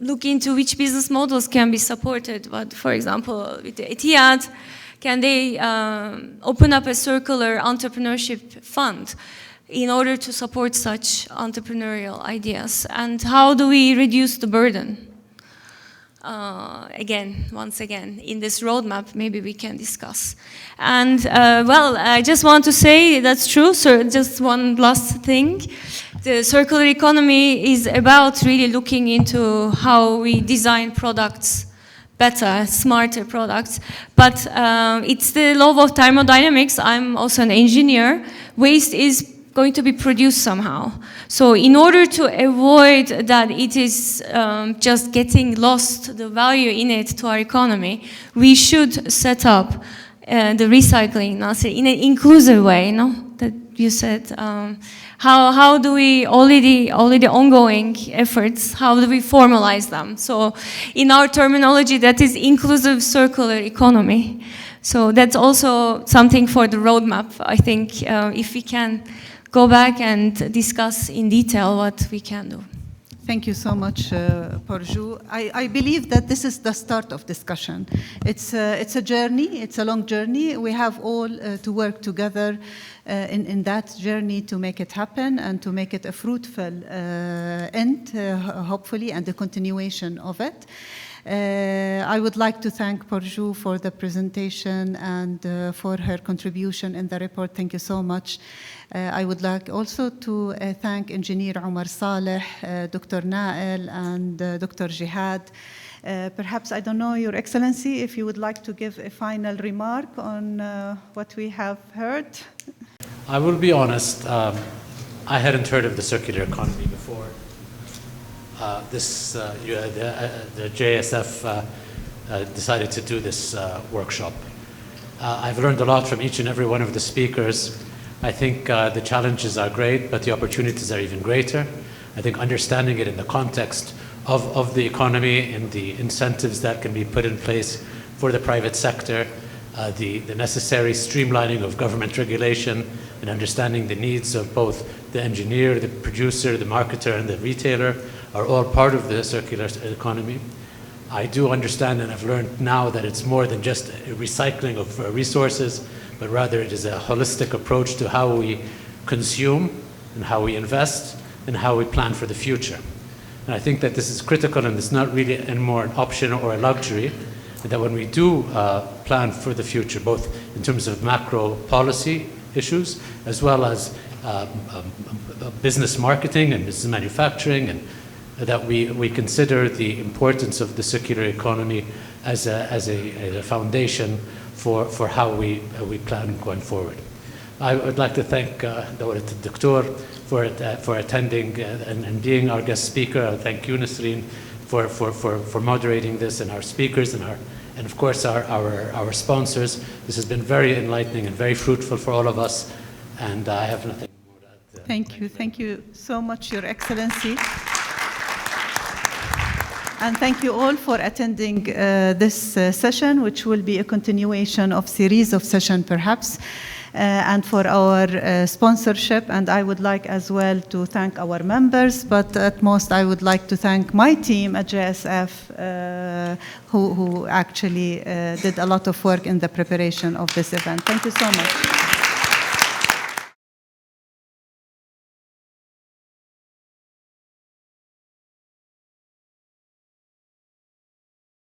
look into which business models can be supported. But for example, with the Etihad, can they open up a circular entrepreneurship fund in order to support such entrepreneurial ideas? And how do we reduce the burden? Once again, in this roadmap, maybe we can discuss. And well, I just want to say that's true. So just one last thing. The circular economy is about really looking into how we design products better, smarter products. But it's the law of thermodynamics. I'm also an engineer. Waste is going to be produced somehow. So in order to avoid that it is just getting lost, the value in it to our economy, we should set up the recycling in an inclusive way, that you said. How do we already ongoing efforts, how do we formalize them? So in our terminology, that is inclusive circular economy. So that's also something for the roadmap, I think, if we can go back and discuss in detail what we can do. Thank you so much, Parju. I believe that this is the start of discussion. It's a journey, it's a long journey. We have all to work together in that journey to make it happen and to make it a fruitful end, hopefully, and the continuation of it. I would like to thank Parju for the presentation and for her contribution in the report. Thank you so much. I would like also to thank Engineer Omar Saleh, Dr. Nael, and Dr. Jihad. Perhaps, I don't know, Your Excellency, if you would like to give a final remark on what we have heard. I will be honest, I hadn't heard of the circular economy before. The JSF decided to do this workshop. I've learned a lot from each and every one of the speakers. I think the challenges are great, but the opportunities are even greater. I think understanding it in the context of the economy and the incentives that can be put in place for the private sector, the necessary streamlining of government regulation, and understanding the needs of both the engineer, the producer, the marketer, and the retailer are all part of the circular economy. I do understand, and I've learned now, that it's more than just a recycling of resources, but rather it is a holistic approach to how we consume and how we invest and how we plan for the future. And I think that this is critical, and it's not really anymore an option or a luxury, and that when we do plan for the future, both in terms of macro policy issues, as well as business marketing and business manufacturing, and that we consider the importance of the circular economy as a foundation for how we plan going forward. I would like to thank the Doctor for attending and being our guest speaker. I thank you, Nasreen, for moderating this, and our speakers and of course our sponsors. This has been very enlightening and very fruitful for all of us, and I have nothing more to add. Thank you so much, Your Excellency. And thank you all for attending this session, which will be a continuation of series of sessions perhaps, and for our sponsorship. And I would like as well to thank our members, but at most I would like to thank my team at JSF, who actually did a lot of work in the preparation of this event. Thank you so much.